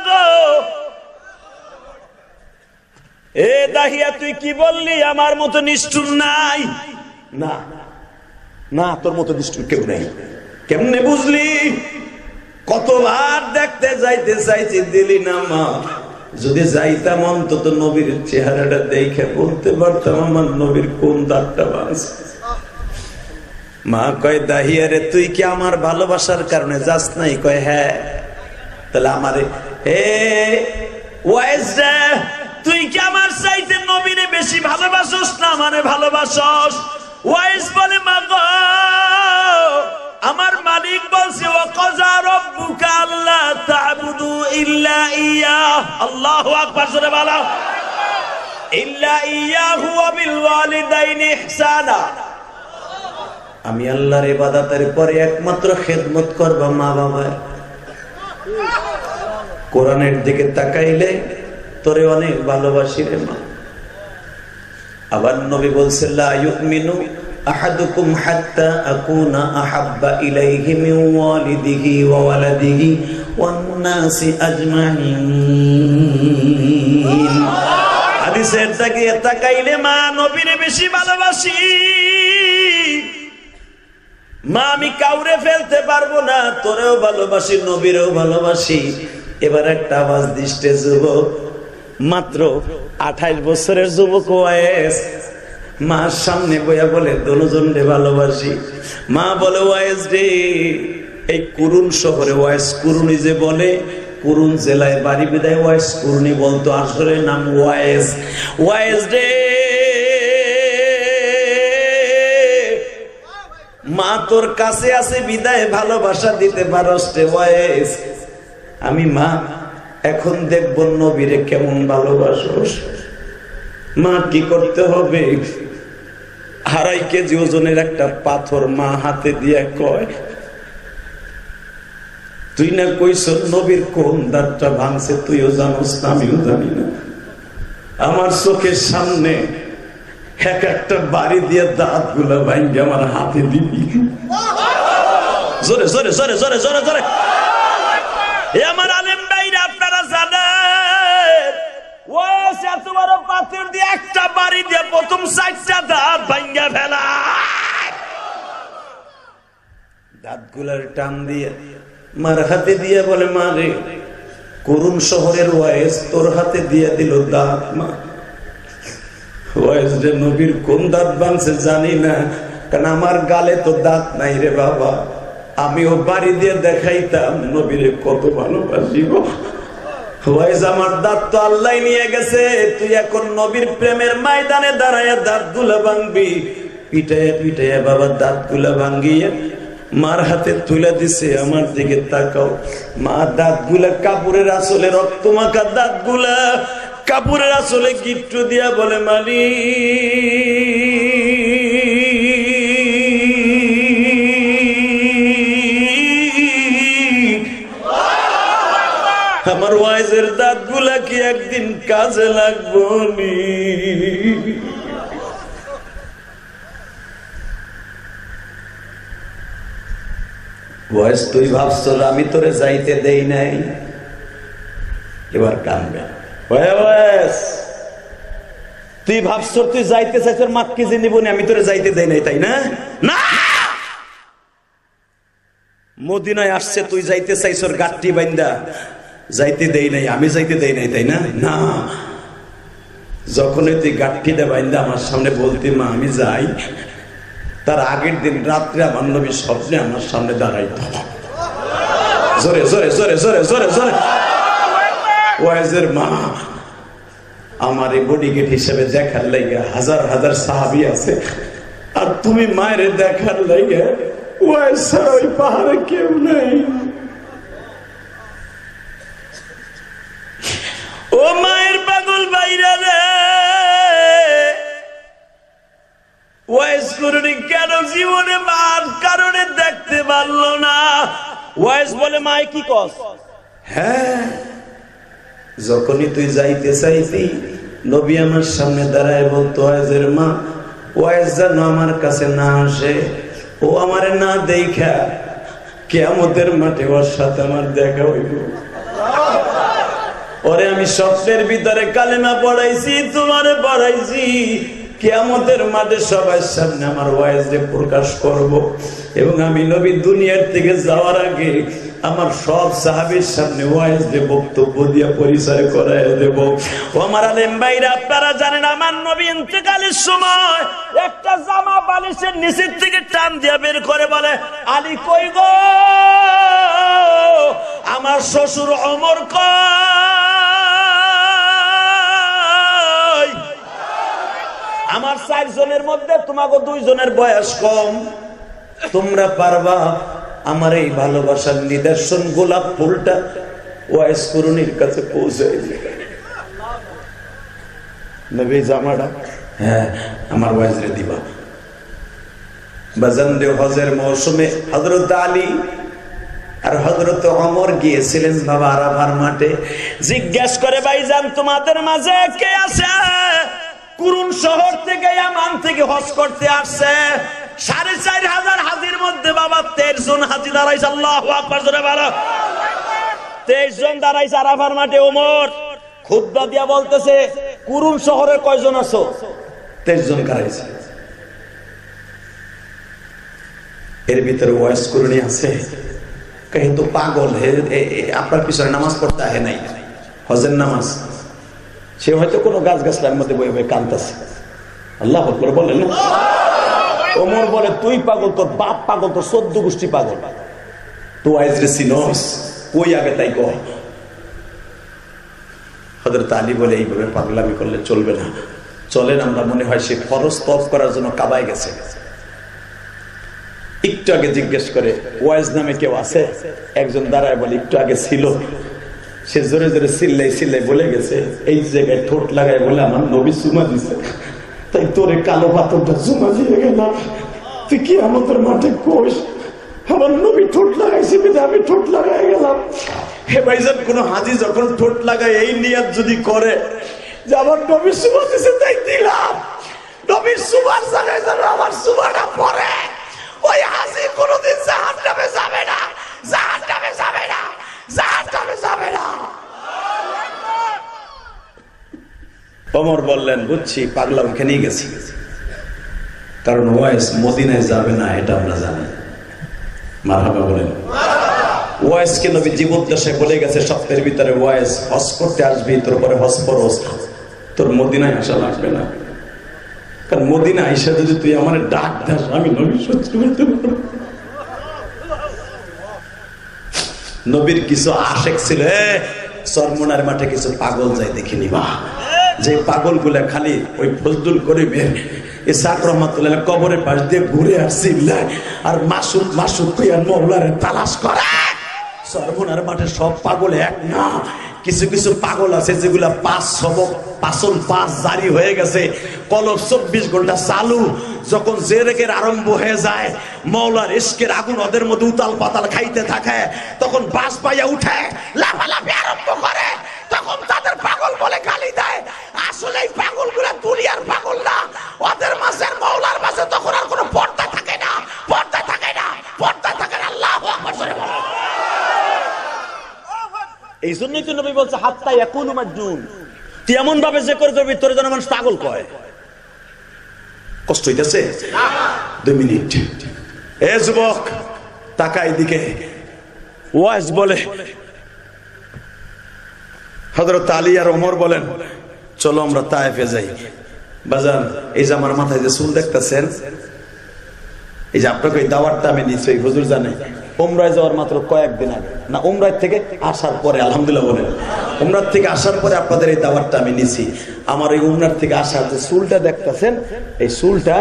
গো। এ দাহিয়া তুই কি বললি আমার মতো নিষ্ঠুর নাই? না না, তোর মতো নিষ্ঠুর কেউ নেই। কেমনে বুঝলি? কতবার দেখতে যাইতে চাইছি, দিলি না মা। যদি যাইতাম অন্তত নবীর চেহারাটা দেখে বলতে পারতাম আমার নবীর কোন দাঁতটা বাঁচছে। মা কয়, দাহিয়া রে তুই কি আমার ভালোবাসার কারণে যাস নাই? কয় হ্যাঁ। তাহলে আমারে হে ওয়াইস রে, তুই কি আমার চাইতে নবীরে বেশি ভালোবাসস না আমারে ভালোবাসস? ওয়াইস বলে, মা গো আমার মালিক বলছে, ওয়াকাযা রাব্বুকা আল্লা তা'বুদু ইল্লা ইয়্যাহু। আল্লাহু আকবার জোরে বলো। ইল্লা ইয়্যাহু ওয়া বিল ওয়ালিদাইনি ইহসানা। আমি আল্লাহর ইবাদতের পরে একমাত্র খেদমত করবা মা বাবার। কোরআনের দিকে তাকাইলে তোরে অনেক ভালোবাসি রে মা। আবার নবী বলছেন, লা ইউমিনু আহাদুকুম হাত্তা আকুনা আহাব্বা ইলাইহি মিন ওয়ালিদিহি ওয়া ওয়ালাদিহি ওয়ান নাসি আজমাইন। হাদিসের দিকে তাকাইলে মা নবীরে বেশি ভালোবাসি। মা আমি কাউরে ফেলতে পারবো না, তোরেও ভালোবাসি নবীরেও ভালোবাসি। এবার একটা আওয়াজ দিষ্টে যুবক, মাত্র 28 বছরের যুবক ওয়াইস মার সামনে বইয়া বলে, দুজনরে ভালোবাসি। মা বলে, ওয়াইস রে, এই কুরুন শহরে ওয়াইস কুরুনি যে বলে, কুরুন জেলায় বাড়ি বিদায় ওয়াইস কুরুনি বলতো, আসলে নাম ওয়াইস। ওয়াইস রে, মা তোর কাছে আছে বিদায় ভালোবাসা দিতে পারস রে ওয়াইস। আমি মা এখন দেখব নবীরে কেমন ভালোবাসোস। মা কি করতে হবে? 2.5 কেজি ওজনের একটা পাথর মা হাতে দিয়ে কয়, তুই না কইস নবীর কোন দাঁতটা ভাঙছে, তুইও জানোস না আমিও জানি না। আমার চোখের সামনে এক একটা বাড়ি দিয়ে দাঁত গুলা ভাঙে আমার হাতে দিবি। জোরে জোরে জোরে জোরে জোরে জোরে। আমার আলেম ভাইরা আপনারা জানেন, ওয়াইস এত বড় পাথর দিয়ে একটা বাড়ি দিয়ে প্রথম 4টা দাঁত ভাঙা ফেলা। দাঁতগুলার টান দিয়ে মার হাতে দিয়ে বলে, মা রে, করুণ শহরের ওয়াইস তোর হাতে দিয়ে দিল দাঁত। মা ওয়াইস রে, নবীর কোন দাঁত ভাঙছে জানি না, কারণ আমার গালে তো দাঁত নাই রে বাবা। আমিও বাড়ি দিয়ে দেখাইতাম নবীরে কত ভালোবাসি গো। ওয়াইস আমার দাঁত তো আল্লাহ নিয়ে গেছে, তুই এখন নবীর প্রেমের ময়দানে দাঁড়াইয়া দাঁত গুলা ভাঙবি। পিটাইয়া পিটাইয়া বাবার দাঁত গুলা ভাঙ্গিয়ে মার হাতে তুলে দিছে। আমার দিকে তাকাও, মা দাঁত গুলা কাপড়ের আসলে রক্ত মাখা দাঁত গুলা কাপড়ের আসলে গিট্টু দিয়া বলে, মালিক আমার ওয়াইজের দাঁত গুলা কি একদিন কাজে লাগবো নি? ওয়াইজ তুই ভাবছ আমি তোরে যাইতে দেই নাই, এবার কানবে। তুই ভাবছ তুই যাইতে চাই, তোর মাকে যে নিব আমি তোরে যাইতে দেই নাই, তাই না? না, মদিনায় আসছে তুই যাইতে চাইছ গাট্টি বাইন্দা, যাইতে দেই নাই, আমি যাইতে দেই নাই, তাই না? না, যখন তুই গাট্টিটা বাইন্দা আমার সামনে বলতি মা আমি যাই, তার আগের দিন রাত্রে আমার নবী স্বপ্নে আমার সামনে দাঁড়াইত। জোরে জোরে জোরে জোরে জোরে জোরে। ওয়াইজের মা আমার এই বডিগার্ড হিসেবে দেখার লাইগা হাজার হাজার সাহাবী আছে, আর তুমি মায়ের দেখার লাইগা ওয়াইজ ছাড়া ওই পাহাড়ে কেউ নেই। ও মায়ের পাগল বাইরা রে, ওয়াইজ করুনি কেন জীবনে মার কারণে দেখতে পারলো না? ওয়াইজ বলে মাই কি কস? হ্যাঁ, যখনই তুই যাইতে চাইতি নবী আমার সামনে দাঁড়ায় বলতো ওয়াইজের মা ওয়াইজ যেন আমার কাছে না আসে, ও আমারে না দেখা কিয়ামতের মাঠে ওর সাথে আমার দেখা হইব। ওরে আমি স্বপ্নের ভিতরে কালেমা পড়াইছি, তোমারে পড়াইছি, কিয়ামতের মাঠে সবার সামনে আমার ওয়াইজে প্রকাশ করব, এবং আমি নবী দুনিয়ার থেকে যাওয়ার আগে আমার সব সাহাবীর সামনে ওয়াইজে বক্তব্য দিয়ে পরিচয় করায় দেব। ও আমার আলেম ভাইরা, আপনারা জানেন আমার নবী ইন্তেকালের সময় একটা জামা বালিশের নিচের থেকে টান দিয়ে বের করে বলে, আলী কই গো? আমার শ্বশুর ওমর কই? আমার 4 জনের মধ্যে তোমাকে 2 জনের বয়স কম, তোমরা পারবা আমার এই ভালোবাসার নিদর্শন গোলাপ ফুলটা ওয়াইজ করুনির কাছে পৌঁছাই দিবে? নবী জামাটা হ্যাঁ আমার ওয়াইজরে দিবা। বাজান রে, হজের মৌসুমে হযরত আলী আর হযরত ওমর গিয়েছিলেন বাবা আরাফার মাঠে। জিজ্ঞেস করে, ভাইজান তোমাদের মাঝে কে আছে কুরুন শহর থেকে ইয়ামান থেকে হজ করতে আসছে? 4500 হাজির মধ্যে বাবা 23 জন হাজি দাঁড়াইছে। আল্লাহু আকবার, জোরে বলো। 23 জন দাঁড়াইছে আরাফার মাঠে। ওমর খুতবা দিয়া বলতেছে, কুরুন শহরে কয়জন আছো? 23 জন দাঁড়াইছে। এর ভিতরে ওয়াইজ করুনি আছে, কিন্তু পাগল আপনার পিছনে নামাজ পড়তে আহে নাই, হজের নামাজ। সে হয়তো কোনো গাছ গাছলার মধ্যে বয়ে বয়ে কাঁদতেছে। আল্লাহু আকবার বলেন না? ওমর বলে, তুই পাগল, তোর বাপ পাগল, তোর 14 গোষ্ঠী পাগল, তুই আইজরে চিনস কই আগে তাই কহ। হযরত আলী বলে, এইভাবে পাগলামি করলে চলবে না, চলেন আমরা মনে হয় সে ফরজ তওয়াফ করার জন্য কাবায় গেছে। একটু আগে জিজ্ঞেস করে, ওয়াইজ নামে কেউ আছে? একজন দাঁড়ায় বলে, একটু আগে ছিল। সে জোরে জোরে চিল্লাই চিল্লাই বলে গেছে, এই জায়গায় ঠোঁট লাগায় বলে আমার নবী চুমা দিছে, তাই তোরে কালো পাথরটা চুমা দিয়ে গেলাম। তুই কি আমাদের মাঠে কোষ আমার নবী ঠোঁট লাগাইছে, আমি ঠোঁট লাগাই গেলাম। হে ভাইজান, কোন হাজি যখন ঠোঁট লাগায় এই নিয়ত যদি করে যে আমার নবী চুমা দিছে তাই দিলাম, নবীর চুমার জায়গায় যেন আমার চুমাটা পড়ে, ওই হাজি কোনদিন জাহান্নামে যাবে না, জাহান্নামে যাবে না, জাহান্নামে যাবে না। ওমর বললেন, বুঝছি, পাগলা ওখানেই গেছি, কারণ ওয়াইস মদিনায় যাবে না এটা আমরা জানি। মারহাবা বলেন। ওয়াইসকে নবী জীবদ্দশায় বলে গেছে, সপ্তাহের ভিতরে ওয়াইস হজ করতে আসবি, তোর পরে হজ ফরজ, তোর মদিনায় আসা লাগবে না, কারণ মদিনা আইসা যদি তুই আমার ডাক দাস আমি নবীর শত্রু হইতে পারবো। নবীর কিছু আশেক ছিল, চরমনার মাঠে কিছু পাগল যায় দেখে নিবা, যে পাগল গুলা খালি ওই ফজলুল করিমের ইসহাক রাহমাতুল্লাহ কবরের পাশ দিয়ে ঘুরে আসছি আর মাসুদ কইয়া মওলারে তালাশ করে। সর্বনার মাঠে সব পাগল এক না, কিছু কিছু পাগল আছে যেগুলা পাঁচ জারি হয়ে গেছে, কলব 24 ঘন্টা চালু। যখন জেরেকের আরম্ভ হয়ে যায়, মওলার ইশকের আগুন ওদের মধ্যে উতাল পাতাল খাইতে থাকে, তখন বাস পাইয়া উঠে লাফালাফি আরম্ভ করে, তখন তাদের পাগল বলে গালি দেয়। আসলে এই পাগল গুলা দুনিয়ার পাগল না, ওদের মাঝে মওলার মাঝে তখন আর কোনো পর্দা থাকে না, পর্দা থাকে না, পর্দা থাকে না। আল্লাহু আকবার। এই জন্যই তো নবী বলছে হাত্তা ইয়াকুনু মাজনুন, তুই এমন ভাবে যে করে করবি তোর জন্য মানুষ পাগল কয়। কষ্ট হইতেছে? 2 মিনিট। এ যুবক তাকাই দিকে, ওয়াজ বলে হযরত আলী আর ওমর বলেন চলো আমরা তায়েফে যাই। বাজান এই যে আমার মাথায় যে চুল দেখতেছেন, এই যে আপনাকে এই দাওয়াতটা আমি দিচ্ছি, এই হুজুর জানে উমরায় যাওয়ার মাত্র কয়েকদিন আগে, না উমরায় থেকে আসার পরে, আলহামদুলিল্লাহ বলেন, উমরার থেকে আসার পরে আপনাদের এই দাওয়াতটা আমি নিছি। আমার এই উমরার থেকে আসার যে চুলটা দেখতেছেন, এই চুলটা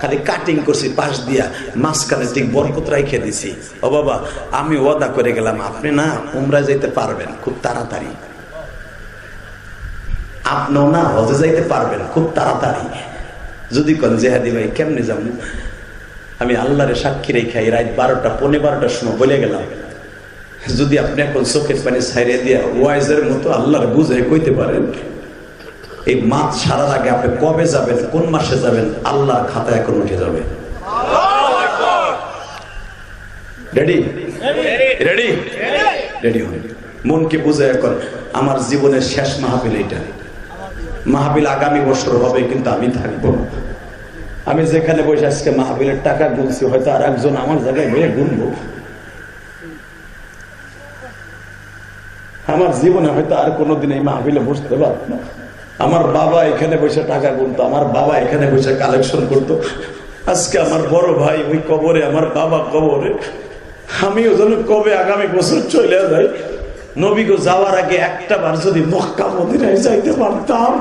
খালি কাটিং করছি পাশ দিয়া, মাঝখানে ঠিক বরকত রাইখে দিছি। ও বাবা, আমি ওয়াদা করে গেলাম আপনি না উমরায় যাইতে পারবেন খুব তাড়াতাড়ি, আপনিও না হজে যাইতে পারবেন খুব তাড়াতাড়ি। যদি কোন জেহাদি ভাই কেমনে যাবো, আমি আল্লাহরে সাক্ষী রেখে রাত 12টা পৌনে 12টার সময় বলে গেলাম, যদি আপনি এখন চোখের পানি ছাইড়ে দিয়া ওয়াইজের মতো আল্লাহর বুঝে কইতে পারেন, এই মাস সারার আগে আপনি কবে যাবেন, কোন মাসে যাবেন, আল্লাহর খাতায় এখন উঠে যাবে। রেডি রেডি রেডি হন, মনকে বুঝে। এখন আমার জীবনের শেষ মাহফিল এইটা, মাহফিল আগামী বছর হবে কিন্তু আমি থাকবো। আমি যেখানে বসে আজকে মাহফিলের টাকা গুনছি, হয়তো আর একজন আমার জায়গায় বেয়ে গুনবো। আমার জীবনে হয়তো আর কোনোদিন এই মাহফিলে বসতে পারব না। আমার বাবা এখানে বসে টাকা গুনতো, আমার বাবা এখানে বসে কালেকশন করতো। আজকে আমার বড় ভাই ওই কবরে, আমার বাবা কবরে, আমিও যেন কবে আগামী বছর চলে যাই। নবীকে যাওয়ার আগে একটা বার যদি মক্কা মদিনায় যাইতে পারতাম।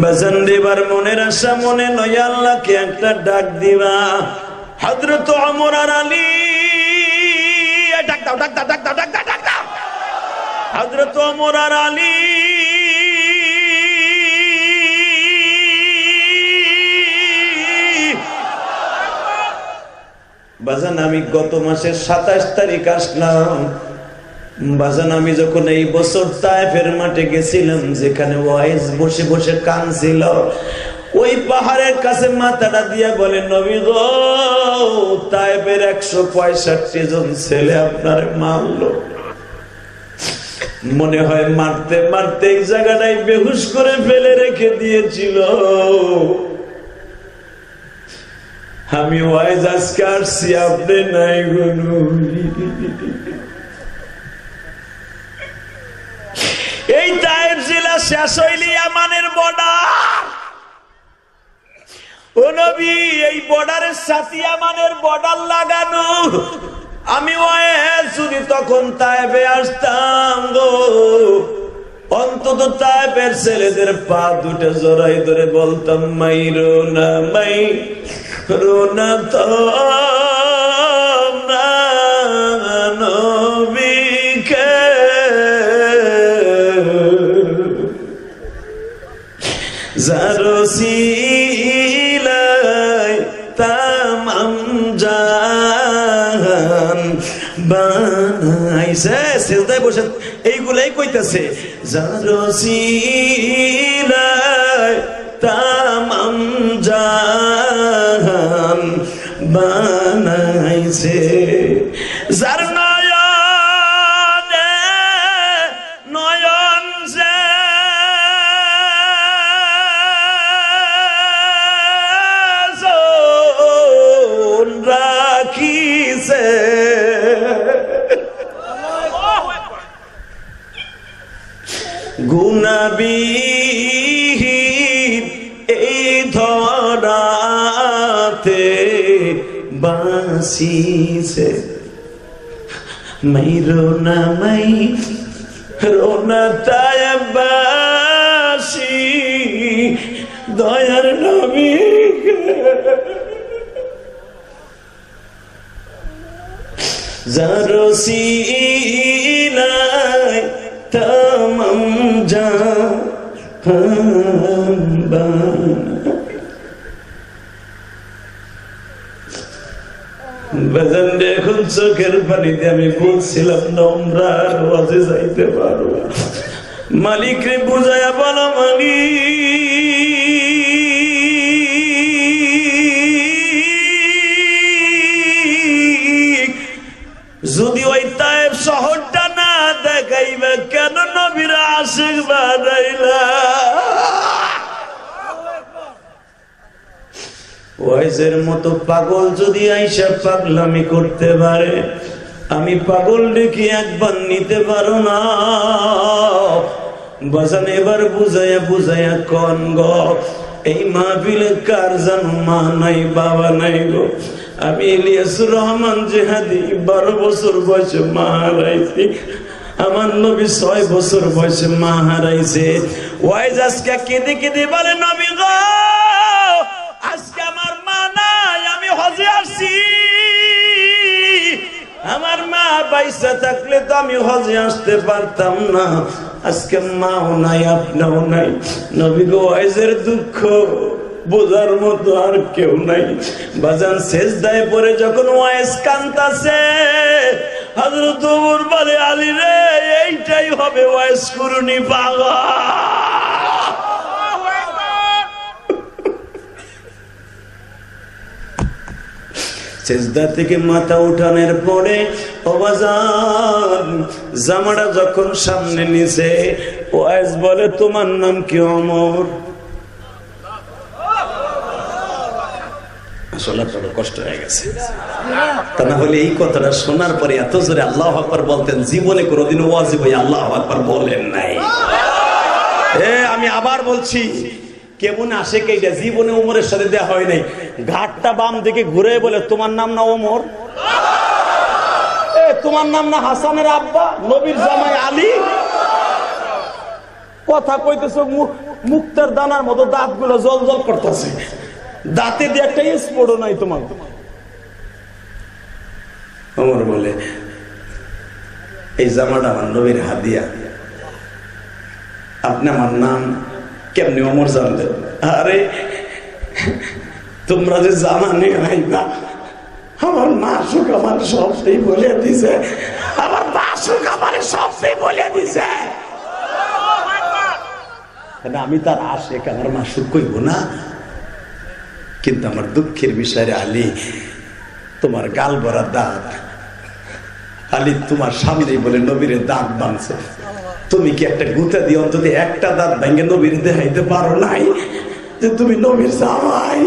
বাজান দেবার মনের আশা মনে নয়, আল্লাহকে একটা ডাক দিবা। হযরত ওমর আর আলী, ডাক দাও ডাক দাও ডাক দাও ডাক দাও ডাক দাও। হযরত ওমর আর আলী বাজান, আমি গত মাসের 27 তারিখ আসলাম। বাজান আমি যখন এই বছর তায়েফের মাঠে গেছিলাম, যেখানে ওয়াইজ বসে বসে কাঁদছিল, ওই পাহাড়ের কাছে মাথাটা দিয়ে বলে, নবী গো, তায়েফের 165 জন ছেলে আপনার মারলো। মনে হয় মারতে মারতে এই জায়গাটাই বেহুশ করে ফেলে রেখে দিয়েছিল। আমি ওয়াইজ আজকে আসছি, আপনি নাই গুনু। এই তায়েফ জেলা শেষ হইলি ইয়ামানের বর্ডার। ও নবী, এই বর্ডারের সাথে ইয়ামানের বর্ডার লাগানো। আমি ওয়াইজ যদি তখন তায়েফে আসতাম গো, অন্তত তায়েফের ছেলেদের পা দুটো জড়াই ধরে বলতাম, মাইরো না মাইরো না তোমরা নবীকে, যার ওসিলায় তামাম জাহান বানাইছে। সিজদায় বসে এইগুলাই কইতাছে, যার ওসিলায় তামাম জাহান বানাইছে, যার গুনাবিহীন এই ধরাতে বাসিছে। মাইরো না মাইরো না তায়েফবাসী, জারসিলাই তামাম জাহান বাজান এখন চোখের পানিতে আমি বলছিলাম নম্রার ওয়াজে যাইতে পারো মালিক রে বুঝায়া বলো মালিক যদি ওই তায়েব শহরটা না দেখাইবে কেন নবীর আশিক বানাইলা ওয়াইজের মতো পাগল যদি আইসা পাগলামি করতে পারে আমি পাগল ডেকে একবার নিতে পারো না বাজান এবার বুঝাইয়া বুঝাইয়া কন গো এই মাহফিলে কার জানো মা নাই বাবা নাই গো আমি ইলিয়াসুর রহমান জিহাদি 12 বছর বয়সে মা হারাইছি আমার নবী 6 বছর বয়সে মা হারাইছে ওয়াইজ আজকে কেঁদে কেঁদে বলে নবী গো আজকে আমার মা নাই আমি হজে আসছি আমার মা বাইসা থাকলে তো আমি হজে আসতে পারতাম না আজকে মাও নাই আপনিও নাই নবী গো ওয়াইজের দুঃখ বোঝার মতো আর কেউ নাই বাজান সেজদায় পড়ে যখন ওয়াইজ কাঁদতাছে হযরত ওমর বলে আলী রে এইটাই হবে ওয়াইজ কুরুনি পাগল সেজদা থেকে মাথা উঠানোর পরে ওবাজান জামাটা যখন সামনে নিছে ওয়াইজ বলে তোমার নাম কি ওমর আসলে বড় কষ্ট হয়ে গেছে তা না হলে এই কথাটা শোনার পরে এত জোরে আল্লাহু আকবার বলতেন জীবনে কোনোদিন ওয়াজিব হয়ে আল্লাহু আকবার বলেন নাই আমি আবার বলছি কেমন আসে কেইটা জীবনে ওমরের সাথে দেয়া হয় নাই ঘাটটা বাম দিকে ঘুরে বলে তোমার নাম না ওমর তোমার নাম না হাসানের আব্বা নবীর জামাই আলী কথা কইতেছ মুক্তার দানার মতো দাঁতগুলো জল জল করতেছে দাঁতে দিয়ে একটা স্পোর্টও নাই তোমার ওমর বলে এই জামাটা আমার নবীর হাদিয়া আপনি আমার নাম কেমনি ওমর জানলেন আরে তোমরা যে জানা নিয়ে আইবা আমার মাসুক আমার সবটাই বলে দিছে আমার মাসুক আমার সবটাই বলে দিছে আমি তার আশেক আমার মাসুক কইব না কিন্তু আমার দুঃখের বিষয়ে আলী তোমার গাল ভরা দাঁত আলী তোমার সামনেই বলে নবীরে দাঁত বাঁধছে তুমি কি একটা গুতা দিয়ে অন্তত একটা দাঁত ভেঙে নবীর দেখাইতে পারো নাই যে তুমি নবীর জামাই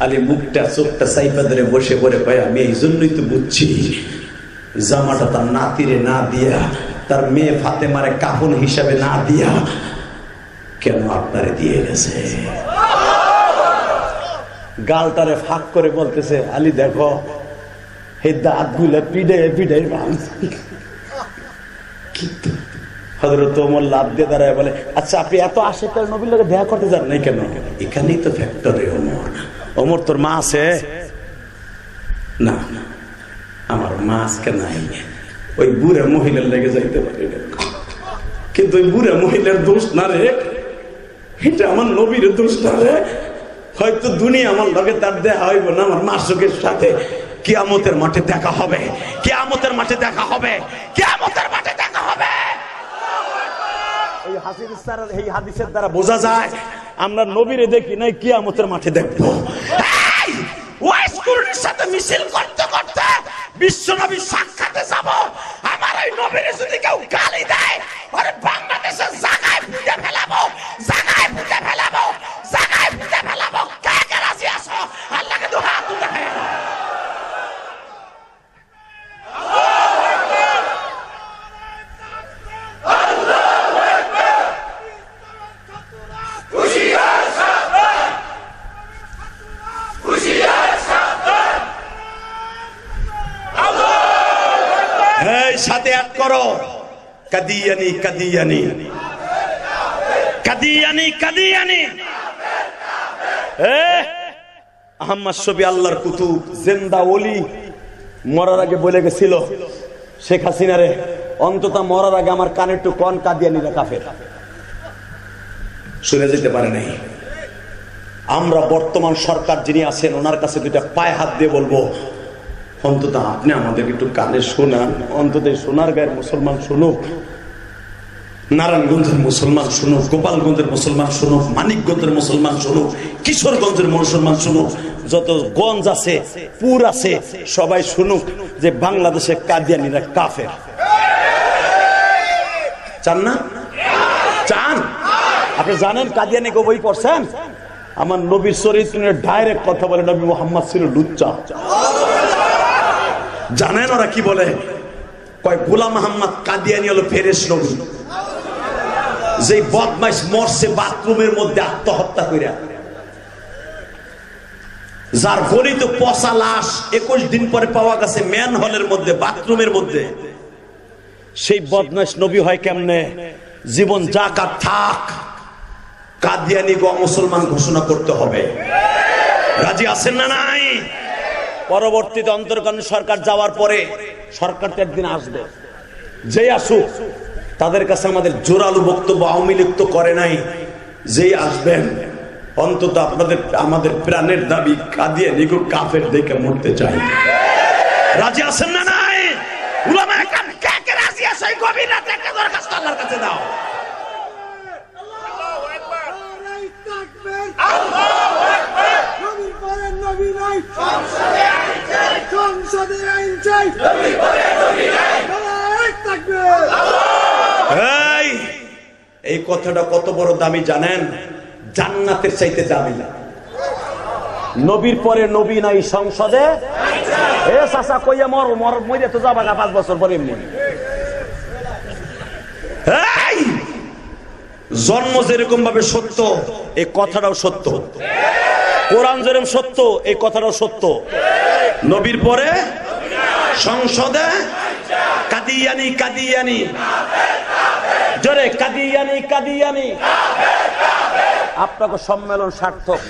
আলী মুখটা চোখটা সাইফা ধরে বসে পড়ে পাই আমি এই জন্যই তো বুঝছি জামাটা তার নাতিরে না দিয়া তার মেয়ে ফাতেমারে কাফন হিসাবে না দিয়া কেন আপনারে দিয়ে গেছে গালটারে ফাঁক করে বলতেছে আলী দেখো এই দাঁত গুলা পিডে পিডে কিন্তু হযরত ওমর লাভ দিয়ে দাঁড়ায় বলে আচ্ছা আপনি এত আশেকের নবীর লগে দেখা করতে যান নাই কেন এখানেই তো ফ্যাক্টরি ওমর তোর মা আছে না আমার মা আজকে নাই ওই বুড়া মহিলার লেগে যাইতে পারে কিন্তু ওই বুড়া মহিলার দোষ না রে এটা আমার নবীর দোষ না রে হয়তো দুনিয়া আমার লগে তার দেখা হইব না আমার মাসুকের সাথে কিয়ামতের মাঠে দেখা হবে কিয়ামতের মাঠে দেখা হবে কিয়ামতের মাঠে দেখা হবে এই হাদিসের দ্বারা বোঝা যায় আমরা নবীরে দেখি নাই কিয়ামতের মাঠে দেখবো ওয়াইস কুরআনের সাথে মিছিল করতে করতে বিশ্বনবী সাক্ষাতে যাব আমার ওই নবীরে যদি কেউ গালি দেয় আরে বাংলাদেশে জায়গায় ফুটে ফেলাবো জায়গায় ফুটে ফেলাবো জায়গায় ফুটে ফেলাবো কে কে রাজি আছো আল্লাহকে দু হাত উঠায় সাথে এক করো কাদিয়ানি কাদিয়ানি কাদিয়ানি কাদিয়ানি আহমদ শফি আল্লাহর কুতুব জিন্দা ওলি মরার আগে বলে গেছিল, শেখ হাসিনারে অন্তত মরার আগে আমার কানে একটু কন কাদিয়ানিরা কাফের। শুনে যেতে পারে নাই। আমরা বর্তমান সরকার যিনি আছেন ওনার কাছে দুইটা পায়ে হাত দিয়ে বলবো, অন্তত আপনি আমাদেরকে একটু কানে শোনান, অন্তত সোনার গায়ের মুসলমান শুনুক, নারায়ণগঞ্জের মুসলমান শুনুক, গোপালগঞ্জের মুসলমান শুনুক, মানিকগঞ্জের মুসলমান শুনুক, কিশোরগঞ্জের মুসলমান শুনুক, যত গঞ্জ আছে পুর আছে সবাই শুনুক যে বাংলাদেশে কাদিয়ানিরা কাফের। চান না? চান? আপনি জানেন কাদিয়ানি বই পড়ছেন? আমার নবীর চরিত্র নিয়ে ডাইরেক্ট কথা বলে, নবী মুহাম্মদ ছিল লুচ্চা। জানেন ওরা কি বলে? কয় গোলাম মোহাম্মদ কাদিয়ানি হলো ফেরেশ নবী। যে বদমাইশ মরছে বাথরুমের মধ্যে আত্মহত্যা কইরা, যার গলিত পচা লাশ 21 দিন পরে পাওয়া গেছে ম্যান হলের মধ্যে, বাথরুমের মধ্যে, সেই বদমাইশ নবী হয় কেমনে? জীবন যাক আর থাক, কাদিয়ানি গো মুসলমান ঘোষণা করতে হবে। রাজি আছেন না নাই? পরবর্তীতে অন্তর্বর্তী সরকার যাওয়ার পরে সরকারটা একদিন আসবে, যেই আসুক তাদের কাছে আমাদের জোরালো বক্তব্য আওয়ামী লীগ তো করে নাই, যেই আসবেন অন্তত আপনাদের আমাদের প্রাণের দাবি কাদিয়ানি গো কাফের দেখে মরতে চাই। রাজি আছেন না নাই? উলামায়ে কেরাম কে কে রাজি আছে? গভীর রাতে একটা দরখাস্ত আল্লাহর কাছে দাও। এই কথাটা কত বড় দামি জানেন? জান্নাতের চাইতে দামি না। নবীর পরে নবী নাই সংসদে, এ চাচা কইয়া মর মর মরে তো যাবা না 5 বছর পরে। এমনি জন্ম যেরকম ভাবে সত্য এই কথাটাও সত্য, কোরআন যেরকম সত্য এই কথাটাও সত্য। নবীর পরে সংসদে কাদিয়ানি কাদিয়ানি, জোরে কাদিয়ানি কাদিয়ানি। আপনাকে সম্মেলন সার্থক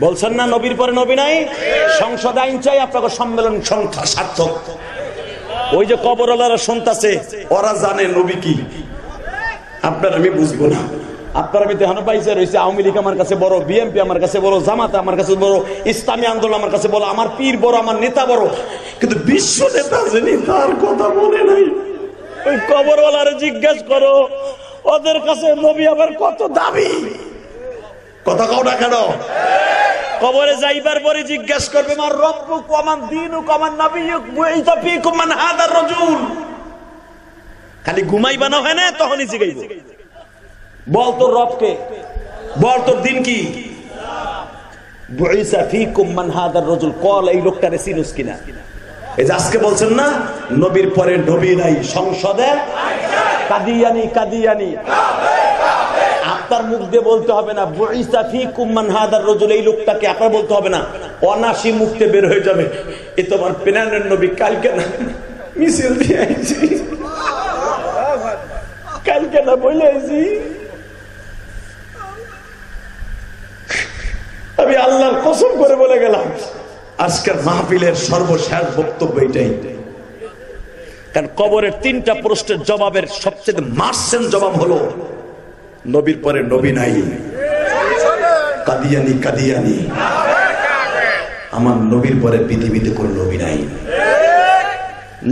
বলছেন না? নবীর পরে নবী নাই, সংসদ আইন চাই, আপনাকে সম্মেলন সংখ্যা সার্থক। ওই যে কবরওয়ালারা শুনতাছে, ওরা জানে নবী কি, আপনার আমি বুঝবো না। আপনার আমি দেখানো পাইছে রয়েছে, আওয়ামী লীগ আমার কাছে বড়, বিএনপি আমার কাছে বড়, জামাত আমার কাছে বড়, ইসলামী আন্দোলন আমার কাছে বড়, আমার পীর বড়, আমার নেতা বড়, কিন্তু বিশ্ব নেতা যিনি তার কথা বলে নাই। ওই কবরওয়ালারে জিজ্ঞেস করো ওদের কাছে নবী আবার কত দাবি। কথা কও না কেন? কবরে যাইবার পরে জিজ্ঞেস করবে মার রব্বুক ওয়া মান দীনুক ওয়া মান নাবিয়ুক বুইতা ফীকুম মান হাদার রাজুল। খালি ঘুমাইবা না হয় না, তখনই জিগাইব, বল তোর রবকে, বল তোর দিন কি। বুইসা ফীকুম মান হাদার রাজুল, কল এই লোকটারে চিনুস কিনা। এই যে আজকে বলছেন না নবীর পরে নবী নাই, সংসদে কাদিয়ানি কাদিয়ানি। আপনার মুখ দিয়ে বলতে হবে না বুইসা ফীকুম মান হাদার রাজুল, এই লোকটাকে আপনার বলতে হবে না, অনাসি মুখতে বের হয়ে যাবে এ তোমার প্রাণের নবী। কালকে না মিছিল দিয়ে আইছি, কালকে না বলে আইছি, আমি আল্লাহর কসম করে বলে গেলাম আজকের মাহফিলের সর্বশেষ বক্তব্য এটাই। কারণ কবরের 3টা প্রশ্নের জবাবের সবচেয়ে মার্সেন জবাব হলো নবীর পরে নবী নাই, কাদিয়ানি কাদিয়ানি। আমার নবীর পরে পৃথিবীতে কোন নবী নাই,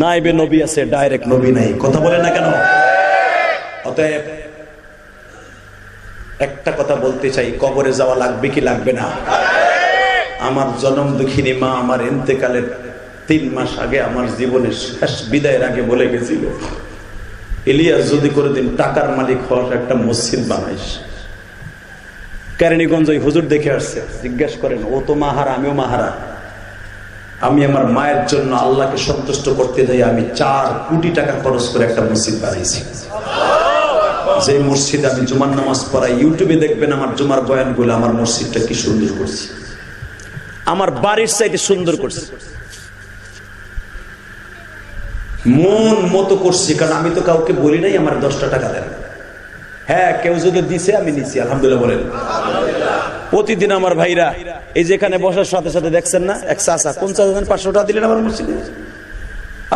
নাইবে নবী আছে, ডাইরেক্ট নবী নাই। কথা বলে না কেন? অতএব একটা কথা বলতে চাই, কবরে যাওয়া লাগবে কি লাগবে না? আমার জন্ম দুঃখিনী মা আমার ইন্তেকালের 3 মাস আগে, আমার জীবনের শেষ বিদায়ের আগে বলে গেছিল, ইলিয়াস যদি করে দিন টাকার মালিক হওয়ার একটা মসজিদ বানাইস। কেরানীগঞ্জ ওই হুজুর দেখে আসছে, জিজ্ঞেস করেন ও তো মাহারা, আমিও মাহারা। আমি আমার মায়ের জন্য আল্লাহকে সন্তুষ্ট করতে যাই আমি 4 কোটি টাকা খরচ করে একটা মসজিদ বানাইছি। যে মসজিদে আমি জুমার নামাজ পড়াই, ইউটিউবে দেখবেন আমার জুমার বয়ানগুলো, আমার মসজিদটা কি সুন্দর করছি, আমার বাড়ির চাইতে সুন্দর করছি, মন মতো করছি। কারণ আমি তো কাউকে বলি নাই আমার 10টা টাকা দেন, হ্যাঁ, কেউ যদি দিছে আমি নিছি, আলহামদুলিল্লাহ বলেন। প্রতিদিন আমার ভাইরা এই যেখানে বসার সাথে সাথে দেখছেন না, এক চাচা, কোন চাচা 500 টাকা দিলেন আমার মসজিদে।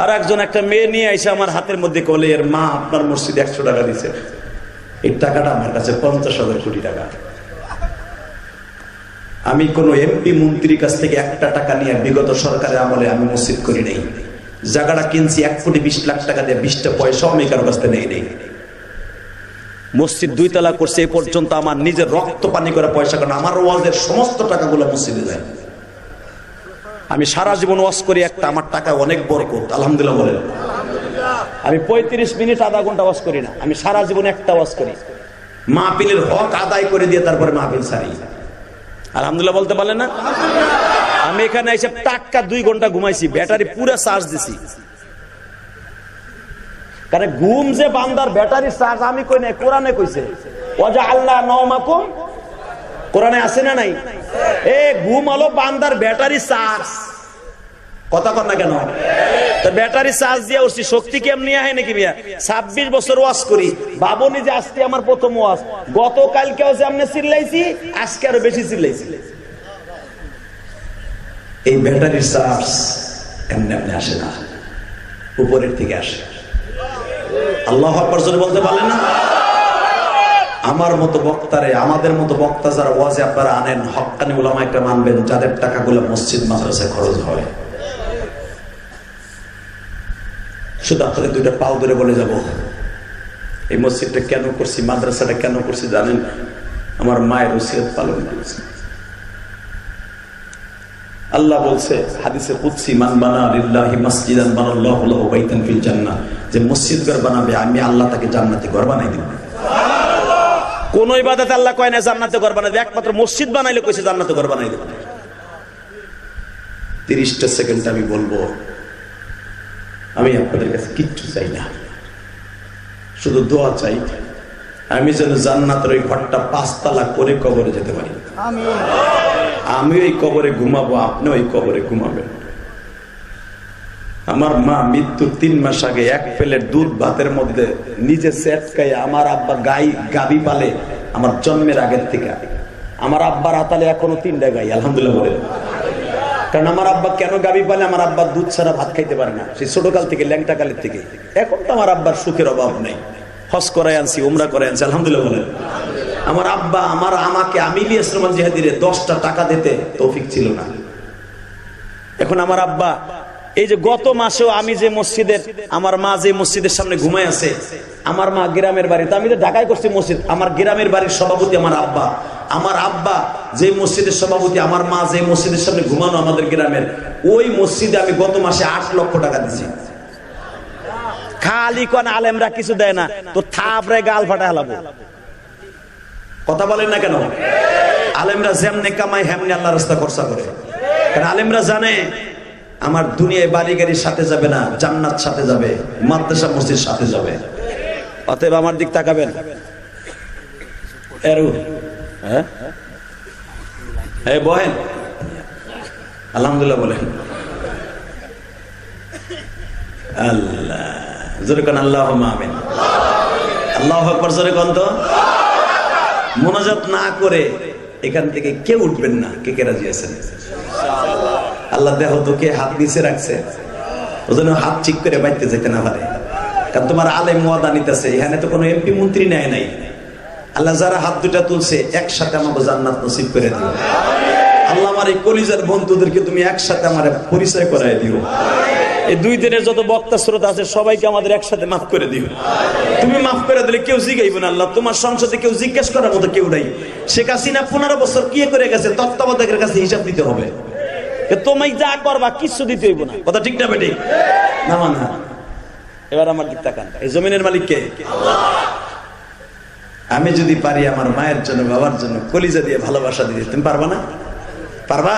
আর একজন একটা মেয়ে নিয়ে এসে আমার হাতের মধ্যে কলে, এর মা আপনার মসজিদে 100 টাকা দিছে। এই টাকাটা আমার কাছে 50,000 কোটি টাকা। আমি কোন এমপি মন্ত্রীর কাছ থেকে একটা টাকা নিয়ে বিগত সরকারের আমলে আমি মসজিদ করি নাই। জায়গাটা কিনছি 1,20,00,000 টাকা দিয়ে, 20টা পয়সা আমি কারো কাছ থেকে নেই। মসজিদ 2 তলা করছে, এই পর্যন্ত আমার নিজের রক্ত পানি করে পয়সা, কারণ আমার ওয়াজের সমস্ত টাকাগুলো মসজিদে যায়। আমি সারা জীবন ওয়াজ করি একটা, আমার টাকা অনেক বরকত, আলহামদুলিল্লাহ বলেন। আমি 35 মিনিট আধা ঘন্টা ওয়াজ করি না, আমি সারা জীবন একটা ওয়াজ করি, মাহফিলের হক আদায় করে দিয়ে তারপরে মাহফিল সারি, আলহামদুলিল্লাহ বলতে পারলেন না? আমি এখানে এসে টাক্কা 2 ঘন্টা ঘুমাইছি, ব্যাটারি পুরো চার্জ দিছি। কারণ ঘুম যে বান্দার ব্যাটারি চার্জ আমি কই নাই, কোরআনে কইছে ওয়াজআল্লা নাওমাকুম, কোরআনে আছে না নাই? এ ঘুম হলো বান্দার ব্যাটারি চার্জ। কথা কর না কেন? তো ব্যাটারি চার্জ দিয়ে উঠছি, শক্তি কেমনি হয় নাকি মিয়া? 26 বছর ওয়াজ করি, ভাবনি যে আজকে আমার প্রথম ওয়াজ। গতকালকেও যে আমি চিল্লাইছি, আজকে আরো বেশি চিল্লাইছি। এই ব্যাটারির চার্জ এমনি এমনি আসে না, উপরের থেকে আসে। আল্লাহু আকবার জোরে বলতে পারলেন না? আমার মতো বক্তারে, আমাদের মতো বক্তা যারা ওয়াজে আপনারা আনেন, হক্কানি উলামা একটা মানবেন, যাদের টাকাগুলো মসজিদ মাদ্রাসায় খরচ হয়। শুধু আপনাদের 2টা পাও ধরে বলে যাব, এই মসজিদটা কেন করছি, মাদ্রাসাটা কেন করছি জানেন? আমার মায়ের ওসিয়ত পালন করেছি। আল্লাহ বলছে হাদিসে কুদসি, মান বানা লিল্লাহি মাসজিদান বানাল্লাহু লাহু বাইতান ফিল জান্নাহ, যে মসজিদ ঘর বানাবে আমি আল্লাহ তাকে জান্নাতে ঘর বানাই দেব। কোন ইবাদত আল্লাহ কয় না জান্নাতে ঘর বানাই দেব, একমাত্র মসজিদ বানাইলে কইছে জান্নাতে ঘর বানাই দেব। 30টা সেকেন্ড আমি বলবো, আমি আপনাদের কাছে কিচ্ছু চাই না, শুধু দোয়া চাই আমি যেন জান্নাতের ওই ঘরটা 5 তলা করে কবরে যেতে পারি। আমি ওই কবরে ঘুমাবো, আপনি ওই কবরে ঘুমাবেন। আমার মা মৃত্যুর 3 মাস আগে 1 প্লেট দুধ ভাতের মধ্যে নিজে সেটকাই, আমার আব্বা গাবি পালে আমার জন্মের আগের থেকে। আমার আব্বার আতালে এখনো 3টা গাই, আলহামদুলিল্লাহ বলে। কারণ আমার আব্বা কেন গাবি পালে? আমার আব্বা দুধ ছাড়া ভাত খাইতে পারে না, সেই ছোটকাল থেকে, ল্যাংটা কালের থেকে। এখন তো আমার আব্বার সুখের অভাব নেই, হজ করাই আনছি, উমরা করাই আনছি, আলহামদুলিল্লাহ বলেন। আমার আব্বা আমাকে আমিলি ইসলাম জিহাদিরে 10টা টাকা দিতে তৌফিক ছিল না। এখন আমার আব্বা, এই যে গত মাসেও আমি যে মসজিদের, আমার মা যে মসজিদের সামনে ঘুমায় আছে, আমার মা গ্রামের বাড়িতে, আমি তো ঢাকায় করছি মসজিদ, আমার গ্রামের বাড়ির সভাপতি আমার আব্বা। আমার আব্বা যে মসজিদের সভাপতি, আমার মা যে মসজিদের সামনে ঘুমানো আমাদের গ্রামের, ওই মসজিদে আমি গত মাসে 8 লক্ষ টাকা দিছি। খালি কোন আলেমরা কিছু দেয় না, তো থাপড়ে গাল ফাটা হেলাবো। কথা বলেন না কেন? আলেমরা যেমনে কামাই হেমনি আল্লাহ রাস্তা খরচা করে। কারণ আলেমরা জানে আমার দুনিয়ায় বাড়ি গাড়ির সাথে যাবে না, জান্নাত সাথে যাবে, মাদ্রাসা মসজিদ সাথে যাবে। অতএব আমার দিক তাকাবেন। হ্যাঁ বহেন, আলহামদুলিল্লাহ বলেন। আল্লাহ জোরে কোন আল্লাহুম্মা আমিন। আল্লাহু আকবার জোরে কোন তো। মোনাজাত না করে এখান থেকে কেউ উঠবেন না। কে কে রাজি আছেন? আল্লাহ দেহ তো কে হাত নিচে রাখছে, ওজন্য হাত ঠিক করে বাইতে যেতে না পারে। কারণ তোমার আলেম ওয়াদা নিতেছে, এখানে তো কোনো এমপি মন্ত্রী নেয় নাই। আল্লাহ যারা হাত 2টা তুলছে, একসাথে আমাকে জান্নাত নসিব করে দিও। আল্লাহ আমার এই কলিজার বন্ধুদেরকে তুমি একসাথে আমার পরিচয় করায় দিও। এই 2 দিনের যত বক্তা শ্রোতা আছে সবাইকে আমাদের একসাথে মাফ করে দিও। তুমি মাফ করে দিলে কেউ জিগাইব না। আল্লাহ তোমার সংসদে কেউ জিজ্ঞেস করার মতো কেউ নাই। শেখ হাসিনা 15 বছর কি করে গেছে, তত্ত্বাবধায়কের কাছে হিসাব দিতে হবে। তুমি যা করবা কিছু দিতে হইব না। কথা ঠিক না বেটি? না মানা। এবার আমার দিক তাকান, এই জমিনের মালিক কে? আল্লাহ। আমি যদি পারি আমার মায়ের জন্য, বাবার জন্য কলিজা দিয়ে ভালোবাসা দিতে, তুমি পারবা না? পারবা?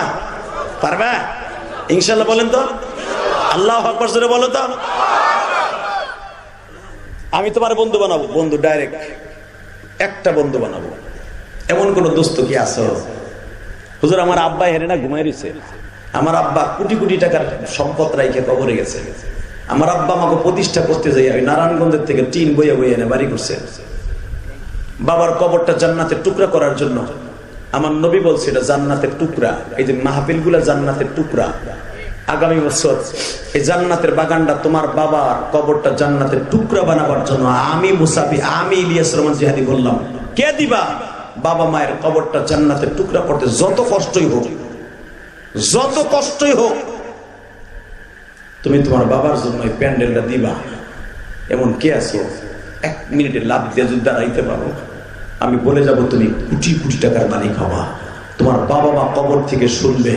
পারবা ইনশাআল্লাহ বলেন তো। আল্লাহু আকবার জোরে বলো তো। আমি তোমার বন্ধু বানাবো, বন্ধু ডাইরেক্ট একটা বন্ধু বানাবো। এমন কোন দোস্ত কি আছো? হুজুর আমার আব্বা হেরে না ঘুমাই রয়েছে। আমার আব্বা কোটি কোটি টাকার সম্পদ রাইখে কবরে গেছে। আমার আব্বা আমাকে প্রতিষ্ঠা করতে যাই, আমি নারায়ণগঞ্জের থেকে টিন বইয়া বইয়া এনে বাড়ি করছে। বাবার কবরটা জান্নাতের টুকরা করার জন্য। আমার নবী বলছে এটা জান্নাতের টুকরা। এই যে মাহফিল গুলা জান্নাতের টুকরা। আগামী বছর এই জান্নাতের বাগানটা তোমার বাবার কবরটা জান্নাতের টুকরা বানাবার জন্য আমি মুসাফি, আমি ইলিয়াস রহমান জিহাদি বললাম। কে দিবা? বাবা মায়ের কবরটা জান্নাতের টুকরা করতে যত কষ্টই হোক, যত কষ্টই হোক, তুমি তোমার বাবার জন্য এই প্যান্ডেলটা দিবা। এমন কে আছো 1 মিনিটে লাভ দিয়ে যদি দাঁড়াইতে পারো, আমি বলে যাব তুমি কোটি কোটি টাকার মালিক হবা। তোমার বাবা মা কবর থেকে শুনবে